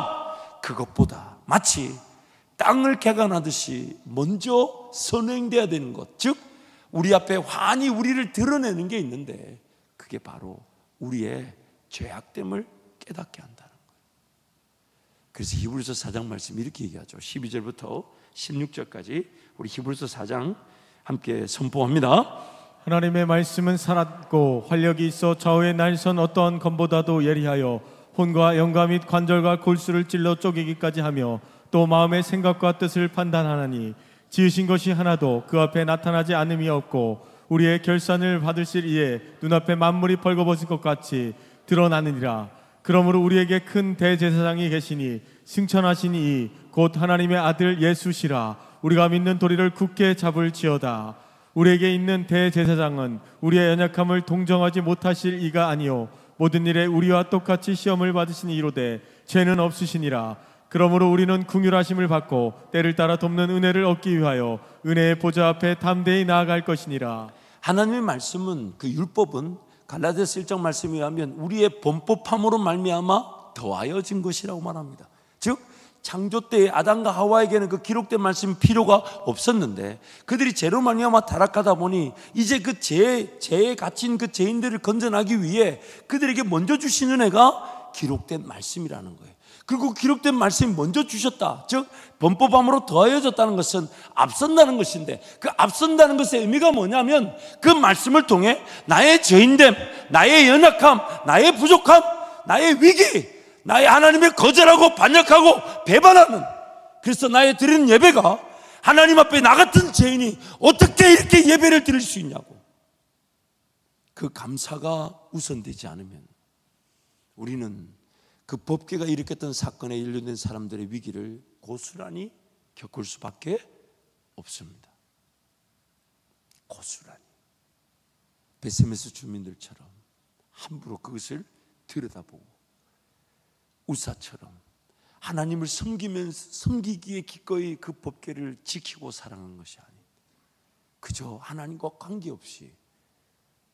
그것보다 마치 땅을 개간하듯이 먼저 선행돼야 되는 것, 즉 우리 앞에 환히 우리를 드러내는 게 있는데, 그게 바로 우리의 죄악됨을 깨닫게 한다는 거예요. 그래서 히브리서 4장 말씀이 이렇게 얘기하죠. 12절부터 16절까지 우리 히브리서 4장 함께 선포합니다. 하나님의 말씀은 살았고 활력이 있어 좌우의 날선 어떠한 검보다도 예리하여 혼과 영과 및 관절과 골수를 찔러 쪼개기까지 하며 또 마음의 생각과 뜻을 판단하나니 지으신 것이 하나도 그 앞에 나타나지 않음이 없고 우리의 결산을 받으실 이에 눈앞에 만물이 벌거벗은 것 같이 드러나느니라. 그러므로 우리에게 큰 대제사장이 계시니 승천하신 이 곧 하나님의 아들 예수시라. 우리가 믿는 도리를 굳게 잡을지어다. 우리에게 있는 대제사장은 우리의 연약함을 동정하지 못하실 이가 아니요 모든 일에 우리와 똑같이 시험을 받으신 이로되 죄는 없으시니라. 그러므로 우리는 긍휼하심을 받고 때를 따라 돕는 은혜를 얻기 위하여 은혜의 보좌 앞에 담대히 나아갈 것이니라. 하나님의 말씀은, 그 율법은 갈라디아서 1장 말씀에 의하면 우리의 범법함으로 말미암아 더하여진 것이라고 말합니다. 즉 창조 때에 아담과 하와에게는 그 기록된 말씀이 필요가 없었는데, 그들이 죄로 말미암아 타락하다 보니 이제 그 죄에 갇힌 그 죄인들을 건져나기 위해 그들에게 먼저 주신 은혜가 기록된 말씀이라는 거예요. 그리고 기록된 말씀이 먼저 주셨다, 즉 범법함으로 더하여졌다는 것은 앞선다는 것인데, 그 앞선다는 것의 의미가 뭐냐면 그 말씀을 통해 나의 죄인됨, 나의 연약함, 나의 부족함, 나의 위기, 나의 하나님의 거절하고 반역하고 배반하는, 그래서 나의 드리는 예배가 하나님 앞에 나 같은 죄인이 어떻게 이렇게 예배를 드릴 수 있냐고, 그 감사가 우선되지 않으면 우리는 그 법궤가 일으켰던 사건에 연루된 사람들의 위기를 고스란히 겪을 수밖에 없습니다. 고스란히 베세메스 주민들처럼 함부로 그것을 들여다보고 우사처럼 하나님을 섬기기에 기꺼이 그 법궤를 지키고 살아가는 것이 아닌, 그저 하나님과 관계없이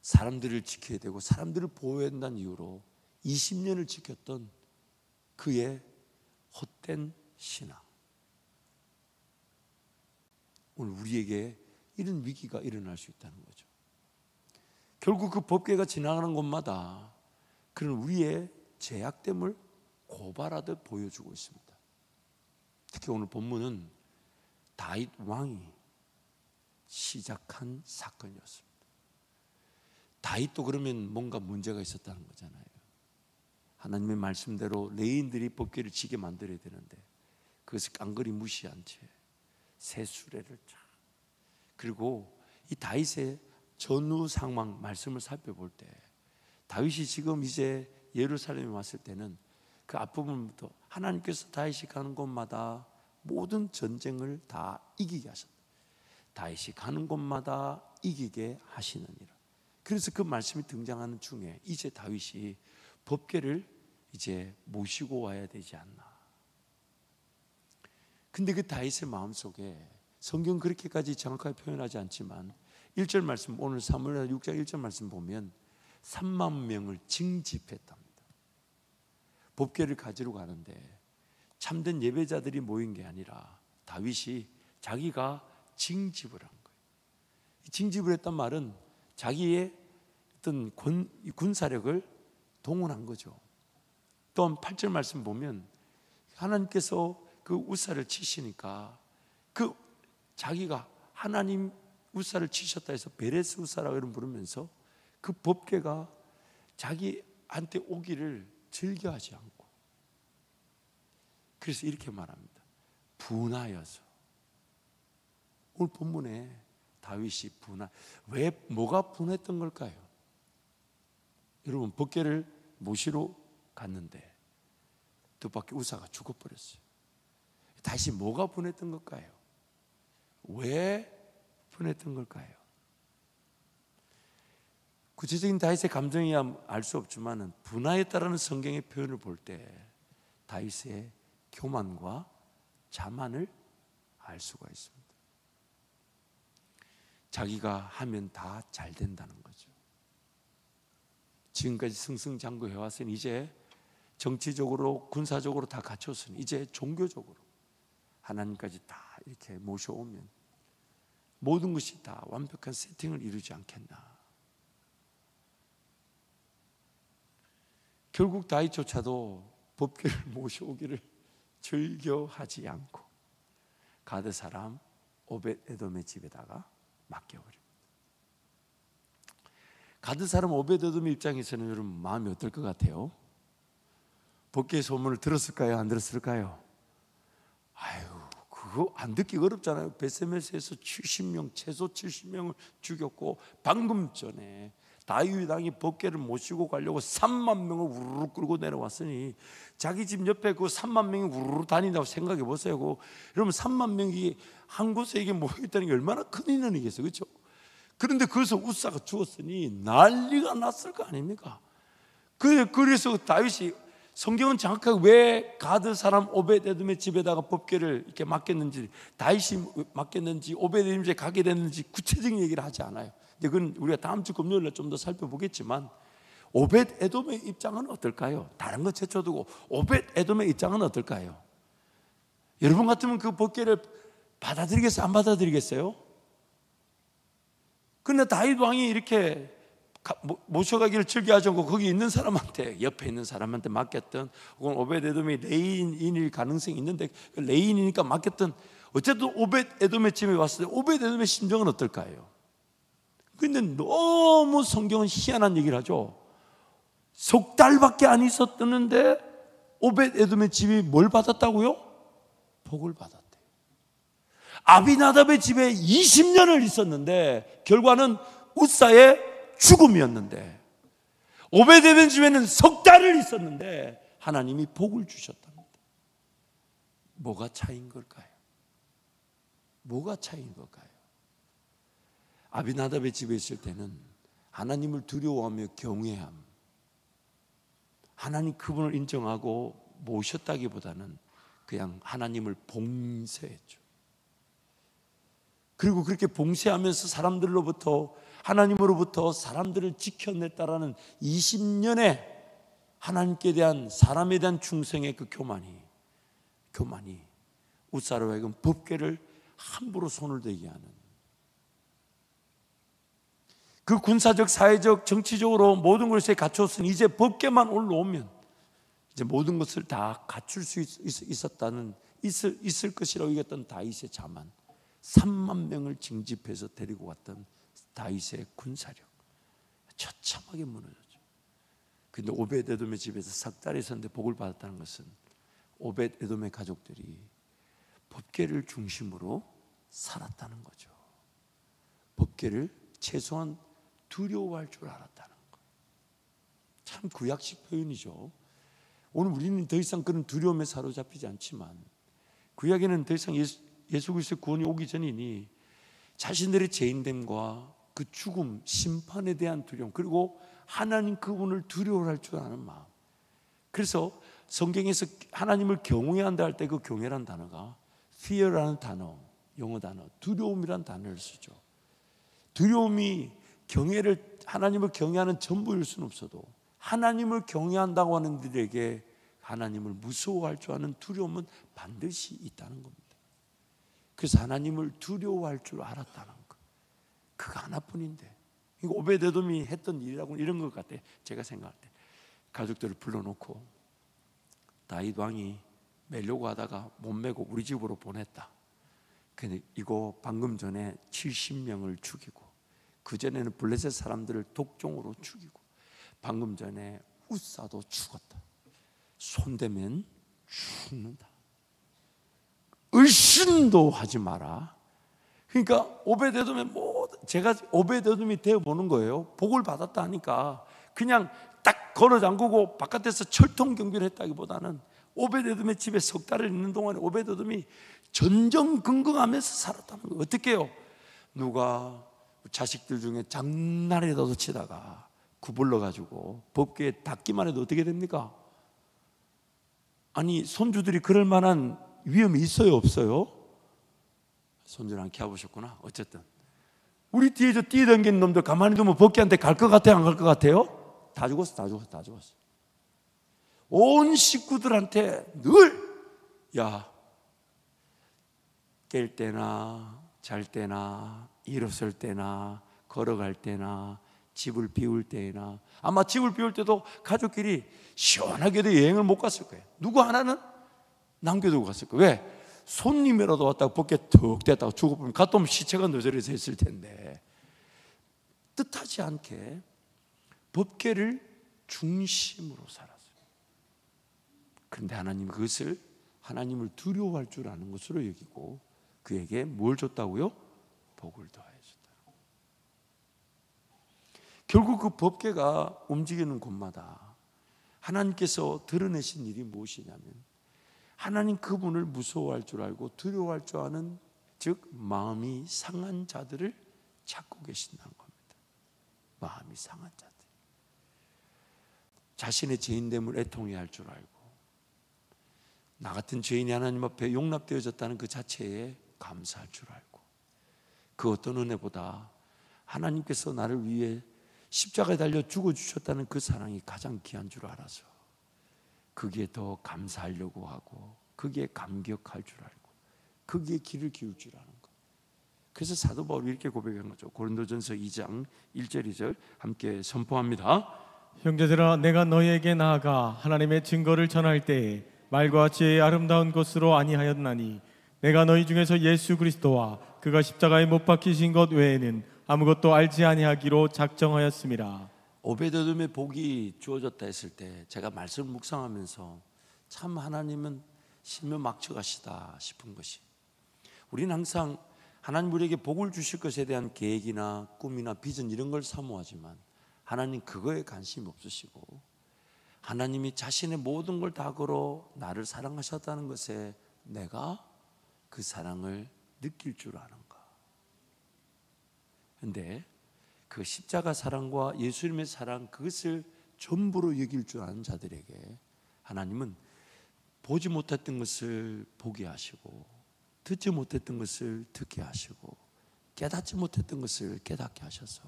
사람들을 지켜야 되고 사람들을 보호해야 한다는 이유로 20년을 지켰던 그의 헛된 신앙. 오늘 우리에게 이런 위기가 일어날 수 있다는 거죠. 결국 그 법궤가 지나가는 곳마다 그런 우리의 죄악됨을 고발하듯 보여주고 있습니다. 특히 오늘 본문은 다윗 왕이 시작한 사건이었습니다. 다윗도 그러면 뭔가 문제가 있었다는 거잖아요. 하나님의 말씀대로 레위인들이 법궤를 지게 만들어야 되는데 그것을 깡그리 무시한 채 새 수레를 쫙, 그리고 이 다윗의 전후 상황 말씀을 살펴볼 때 다윗이 지금 이제 예루살렘에 왔을 때는 그 앞부분부터 하나님께서 다윗이 가는 곳마다 모든 전쟁을 다 이기게 하셨다. 다윗이 가는 곳마다 이기게 하시느니라. 그래서 그 말씀이 등장하는 중에 이제 다윗이 법궤를 이제 모시고 와야 되지 않나. 근데 그 다윗의 마음속에 성경 그렇게까지 정확하게 표현하지 않지만 1절 말씀, 오늘 사무엘 6장 1절 말씀 보면 3만 명을 징집했답니다. 법궤를 가지러 가는데 참된 예배자들이 모인 게 아니라 다윗이 자기가 징집을 한 거예요. 징집을 했단 말은 자기의 어떤 군사력을 동원한 거죠. 또한 8절 말씀 보면 하나님께서 그 우사를 치시니까 그 자기가 하나님 우사를 치셨다 해서 베레스 우사라고 이름 부르면서 그 법궤가 자기한테 오기를 즐겨하지 않고, 그래서 이렇게 말합니다. 분하여서. 오늘 본문에 다윗이 왜 뭐가 분했던 걸까요? 여러분, 법궤를 모시러 갔는데 뜻밖의 우사가 죽어버렸어요. 다시 뭐가 분했던 걸까요? 왜 분했던 걸까요? 구체적인 다윗의 감정이야 알 수 없지만 분하였다라는 성경의 표현을 볼 때 다윗의 교만과 자만을 알 수가 있습니다. 자기가 하면 다 잘 된다는 거죠. 지금까지 승승장구해왔으니 이제 정치적으로 군사적으로 다 갖췄으니 이제 종교적으로 하나님까지 다 이렇게 모셔오면 모든 것이 다 완벽한 세팅을 이루지 않겠나. 결국 다윗조차도 법궤를 모셔오기를 즐겨하지 않고 가드 사람 오벳에돔의 집에다가 맡겨버립니다. 가드 사람 오벳에돔의 입장에서는 여러분 마음이 어떨 것 같아요? 법궤의 소문을 들었을까요? 안 들었을까요? 아유, 그거 안 듣기 어렵잖아요. 베세메스에서 70명, 최소 70명을 죽였고 방금 전에 다윗 왕이 법궤를 모시고 가려고 3만 명을 우르르 끌고 내려왔으니 자기 집 옆에 그 3만 명이 우르르 다닌다고 생각해 보세요. 여러분 3만 명이 한 곳에 이게 모여있다는 게 얼마나 큰 인원이겠어요, 그렇죠? 그런데 거기서 우사가 죽었으니 난리가 났을 거 아닙니까? 그래서 다윗이, 성경은 정확하게 왜 가드 사람 오벳에돔의 집에다가 법궤를 이렇게 맡겼는지, 다윗이 맡겼는지 오벳에돔 집에 가게 됐는지 구체적인 얘기를 하지 않아요. 근데 그건 우리가 다음 주 금요일에 좀 더 살펴보겠지만 오벳에돔의 입장은 어떨까요? 다른 거 제쳐두고 오벳에돔의 입장은 어떨까요? 여러분 같으면 그 법궤를 받아들이겠어요? 안 받아들이겠어요? 그런데 다윗 왕이 이렇게 모셔가기를 즐겨하지 않고 거기 있는 사람한테, 옆에 있는 사람한테 맡겼던, 혹은 오벳에돔이 레인인일 가능성이 있는데 레인이니까 맡겼던, 어쨌든 오벳에돔의 집에 왔을 때 오벳에돔의 심정은 어떨까요? 근데 너무 성경은 희한한 얘기를 하죠. 석 달밖에 안 있었는데 오벳에돔의 집이 뭘 받았다고요? 복을 받았대요. 아비나답의 집에 20년을 있었는데 결과는 우사의 죽음이었는데, 오벳에돔 집에는 석 달을 있었는데 하나님이 복을 주셨답니다. 뭐가 차이인 걸까요? 뭐가 차이인 걸까요? 아비나답의 집에 있을 때는 하나님을 두려워하며 경외함, 하나님 그분을 인정하고 모셨다기보다는 그냥 하나님을 봉쇄했죠. 그리고 그렇게 봉쇄하면서 사람들로부터, 하나님으로부터 사람들을 지켜냈다라는 20년의 하나님께 대한, 사람에 대한 충성의 그 교만이 우사로 하여금 법궤를 함부로 손을 대게 하는, 그 군사적, 사회적, 정치적으로 모든 것에 갖췄으니 이제 법궤만 올라오면 이제 모든 것을 다 갖출 수 있을 것이라고 여겼던 다윗의 자만, 3만 명을 징집해서 데리고 왔던 다윗의 군사력 처참하게 무너졌죠. 그런데 오벳에돔의 집에서 석 달 있었는데 복을 받았다는 것은 오벳에돔의 가족들이 법궤를 중심으로 살았다는 거죠. 법궤를 최소한 두려워할 줄 알았다는 것. 참 구약식 표현이죠. 오늘 우리는 더 이상 그런 두려움에 사로잡히지 않지만 구약에는 더 이상 예수 그리스도의 구원이 오기 전이니 자신들의 죄인됨과 그 죽음, 심판에 대한 두려움, 그리고 하나님 그분을 두려워할 줄 아는 마음. 그래서 성경에서 하나님을 경외한다 할 때 그 경외라는 단어가 fear라는 단어, 영어 단어, 두려움이라는 단어를 쓰죠. 두려움이 경외를, 하나님을 경외하는 전부일 수는 없어도 하나님을 경외한다고 하는 이들에게 하나님을 무서워할 줄 아는 두려움은 반드시 있다는 겁니다. 그래서 하나님을 두려워할 줄 알았다는 것, 그거 하나뿐인데, 이거 오벳에돔이 했던 일이라고 이런 것 같아요. 제가 생각할 때 가족들을 불러놓고 다윗 왕이 매려고 하다가 못 메고 우리 집으로 보냈다. 근데 이거 방금 전에 70명을 죽이고, 그 전에는 블레셋 사람들을 독종으로 죽이고, 방금 전에 우사도 죽었다. 손대면 죽는다. 을신도 하지 마라. 그러니까 오베데돔의 제가 오베데돔이 되어 보는 거예요. 복을 받았다 하니까 그냥 딱 걸어 잠그고 바깥에서 철통 경비를 했다기보다는 오베데돔의 집에 석 달을 있는 동안에 오베데돔이 전전긍긍하면서 살았다는 거예요. 어떻게 해요? 누가 자식들 중에 장난이라도 치다가 구불러 가지고 법궤에 닿기만 해도 어떻게 됩니까? 아니, 손주들이 그럴 만한 위험이 있어요, 없어요? 손주는 안 키워보셨구나. 어쨌든 우리 뒤에 저 뛰어다니는 놈들 가만히 두면 법궤한테 갈 것 같아요, 안 갈 것 같아요? 다 죽었어, 다 죽었어, 다 죽었어. 온 식구들한테 늘 깰 때나 잘 때나 일어설 때나 걸어갈 때나 집을 비울 때나, 아마 집을 비울 때도 가족끼리 시원하게도 여행을 못 갔을 거예요. 누구 하나는 남겨두고 갔을 거예요. 왜? 손님이라도 왔다고 벗게 턱 댔다고 죽어보면 갔다 오면 시체가 너저려서 있을 텐데, 뜻하지 않게 법궤를 중심으로 살았어요. 그런데 하나님 그것을 하나님을 두려워할 줄 아는 것으로 여기고 그에게 뭘 줬다고요? 복을 더하여 줬다. 결국 그 법궤가 움직이는 곳마다 하나님께서 드러내신 일이 무엇이냐면, 하나님 그분을 무서워할 줄 알고 두려워할 줄 아는, 즉 마음이 상한 자들을 찾고 계신다는 겁니다. 마음이 상한 자들, 자신의 죄인됨을 애통해 할 줄 알고 나 같은 죄인이 하나님 앞에 용납되어졌다는 그 자체에 감사할 줄 알고, 그 어떤 은혜보다 하나님께서 나를 위해 십자가에 달려 죽어주셨다는 그 사랑이 가장 귀한 줄 알아서 거기에 더 감사하려고 하고, 거기에 감격할 줄 알고, 거기에 귀를 기울 줄 아는 것. 그래서 사도 바울이 이렇게 고백한 거죠. 고린도전서 2장 1절 2절 함께 선포합니다. 형제들아, 내가 너희에게 나아가 하나님의 증거를 전할 때에 말과 지혜의 아름다운 것으로 아니하였나니, 내가 너희 중에서 예수 그리스도와 그가 십자가에 못 박히신 것 외에는 아무것도 알지 아니하기로 작정하였습니다. 오베데돔의 복이 주어졌다 했을 때 제가 말씀을 묵상하면서 참 하나님은 신묘막측하시다 싶은 것이, 우리는 항상 하나님 우리에게 복을 주실 것에 대한 계획이나 꿈이나 비전 이런 걸 사모하지만 하나님 그거에 관심이 없으시고, 하나님이 자신의 모든 걸 다 걸어 나를 사랑하셨다는 것에 내가 그 사랑을 느낄 줄 아는가. 그런데 그 십자가 사랑과 예수님의 사랑, 그것을 전부로 여길 줄 아는 자들에게 하나님은 보지 못했던 것을 보게 하시고, 듣지 못했던 것을 듣게 하시고, 깨닫지 못했던 것을 깨닫게 하셔서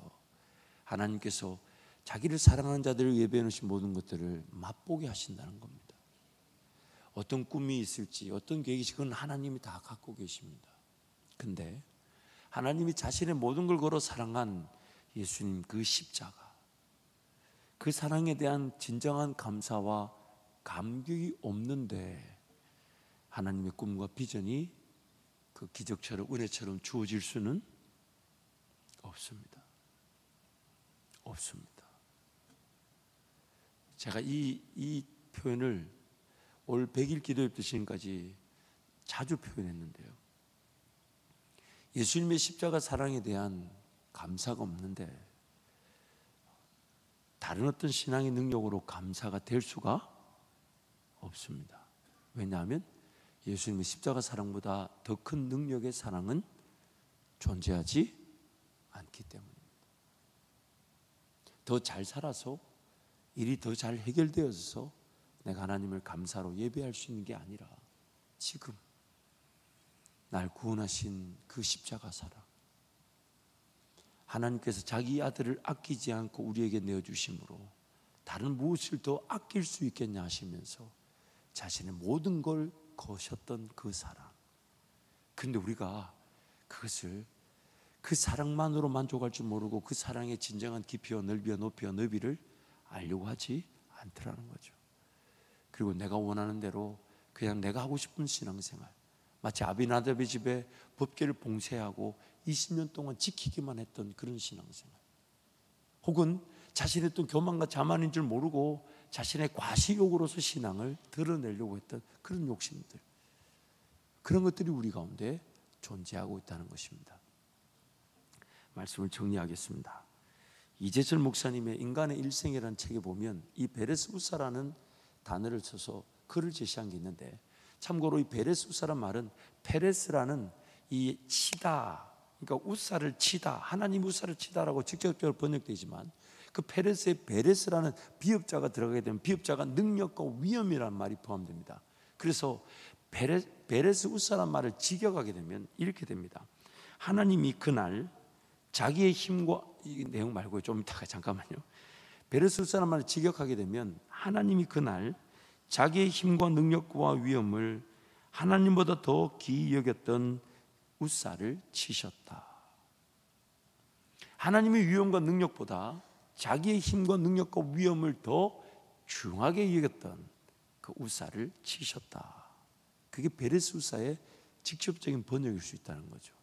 하나님께서 자기를 사랑하는 자들을 예배해 놓으신 모든 것들을 맛보게 하신다는 겁니다. 어떤 꿈이 있을지, 어떤 계획이 있을지 그건 하나님이 다 갖고 계십니다. 근데 하나님이 자신의 모든 걸 걸어 사랑한 예수님 그 십자가, 그 사랑에 대한 진정한 감사와 감격이 없는데 하나님의 꿈과 비전이 그 기적처럼 은혜처럼 주어질 수는 없습니다. 없습니다. 제가 이 표현을 올 100일 기도회부터 지금까지 자주 표현했는데요, 예수님의 십자가 사랑에 대한 감사가 없는데 다른 어떤 신앙의 능력으로 감사가 될 수가 없습니다. 왜냐하면 예수님의 십자가 사랑보다 더 큰 능력의 사랑은 존재하지 않기 때문입니다. 더 잘 살아서 일이 더 잘 해결되어서 내가 하나님을 감사로 예배할 수 있는 게 아니라, 지금 날 구원하신 그 십자가 사랑, 하나님께서 자기 아들을 아끼지 않고 우리에게 내어주심으로 다른 무엇을 더 아낄 수 있겠냐 하시면서 자신의 모든 걸 거셨던 그 사랑. 그런데 우리가 그것을 그 사랑만으로 만족할 줄 모르고 그 사랑의 진정한 깊이와 넓이와 높이와 너비를 알려고 하지 않더라는 거죠. 그리고 내가 원하는 대로 그냥 내가 하고 싶은 신앙생활, 마치 아비나답의 집에 법궤를 봉쇄하고 20년 동안 지키기만 했던 그런 신앙생활, 혹은 자신의 또 교만과 자만인 줄 모르고 자신의 과시욕으로서 신앙을 드러내려고 했던 그런 욕심들, 그런 것들이 우리 가운데 존재하고 있다는 것입니다. 말씀을 정리하겠습니다. 이재철 목사님의 인간의 일생이라는 책에 보면 이 베레스 우사라는 단어를 써서 글을 제시한 게 있는데, 참고로 이 베레스 우사란 말은 페레스라는 이 치다, 그러니까 우사를 치다, 하나님 우사를 치다라고 직접적으로 번역되지만 그 페레스에 베레스라는 비읍자가 들어가게 되면 비읍자가 능력과 위엄이라는 말이 포함됩니다. 그래서 베레스 우사란 말을 직역하게 되면 이렇게 됩니다. 하나님이 그날 자기의 힘과, 이 내용 말고 좀 이따가 잠깐만요. 베레스 우사란 말을 직역하게 되면 하나님이 그날 자기의 힘과 능력과 위엄을 하나님보다 더 귀히 여겼던 우사를 치셨다. 하나님의 위엄과 능력보다 자기의 힘과 능력과 위엄을 더 중하게 여겼던 그 우사를 치셨다. 그게 베레스 우사의 직접적인 번역일 수 있다는 거죠.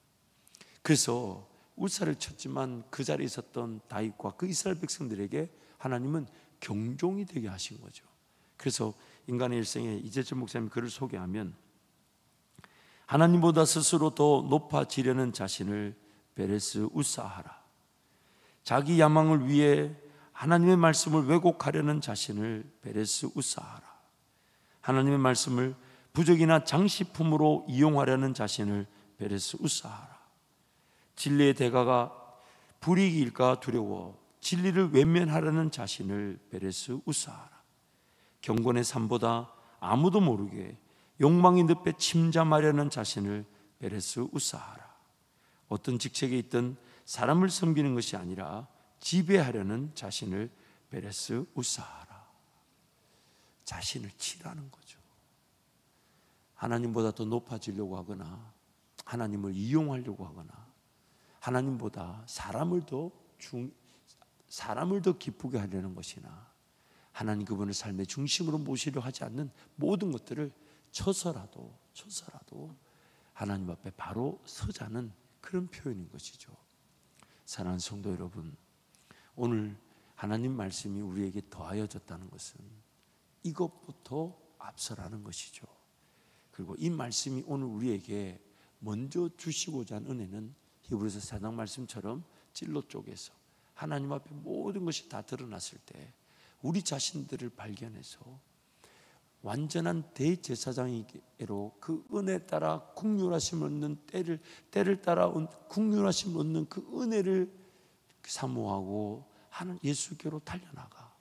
그래서 우사를 쳤지만 그 자리에 있었던 다윗과 그 이스라엘 백성들에게 하나님은 경종이 되게 하신 거죠. 그래서 인간의 일생에 이재철 목사님 글을 소개하면, 하나님보다 스스로 더 높아지려는 자신을 베레스 우사하라. 자기 야망을 위해 하나님의 말씀을 왜곡하려는 자신을 베레스 우사하라. 하나님의 말씀을 부적이나 장식품으로 이용하려는 자신을 베레스 우사하라. 진리의 대가가 불이익일까 두려워 진리를 외면하려는 자신을 베레스 우사하라. 경건의 삶보다 아무도 모르게 욕망의 늪에 침잠하려는 자신을 베레스 우사하라. 어떤 직책에 있든 사람을 섬기는 것이 아니라 지배하려는 자신을 베레스 우사하라. 자신을 치라는 거죠. 하나님보다 더 높아지려고 하거나 하나님을 이용하려고 하거나 하나님보다 사람을 더 기쁘게 하려는 것이나 하나님 그분을 삶의 중심으로 모시려 하지 않는 모든 것들을 쳐서라도 하나님 앞에 바로 서자는 그런 표현인 것이죠. 사랑하는 성도 여러분, 오늘 하나님 말씀이 우리에게 더하여졌다는 것은 이것부터 앞서라는 것이죠. 그리고 이 말씀이 오늘 우리에게 먼저 주시고자 하는 은혜는 히브리서 4장 말씀처럼 찔로 쪽에서 하나님 앞에 모든 것이 다 드러났을 때 우리 자신들을 발견해서 완전한 대제사장이로 그 은혜에 따라 긍휼하심을 얻는 때를 따라 긍휼하심을 얻는 그 은혜를 사모하고 하는 예수께로 달려나가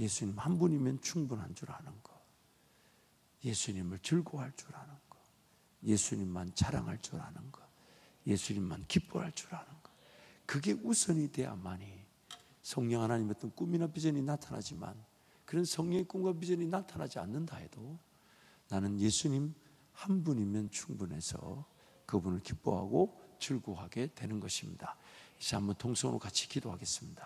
예수님 한 분이면 충분한 줄 아는 것, 예수님을 즐거워할 줄 아는 것, 예수님만 자랑할 줄 아는 것, 예수님만 기뻐할 줄 아는 것, 그게 우선이 돼야만이 성령 하나님의 어떤 꿈이나 비전이 나타나지만 그런 성령의 꿈과 비전이 나타나지 않는다 해도 나는 예수님 한 분이면 충분해서 그분을 기뻐하고 즐거워하게 되는 것입니다. 이제 한번 통성으로 같이 기도하겠습니다.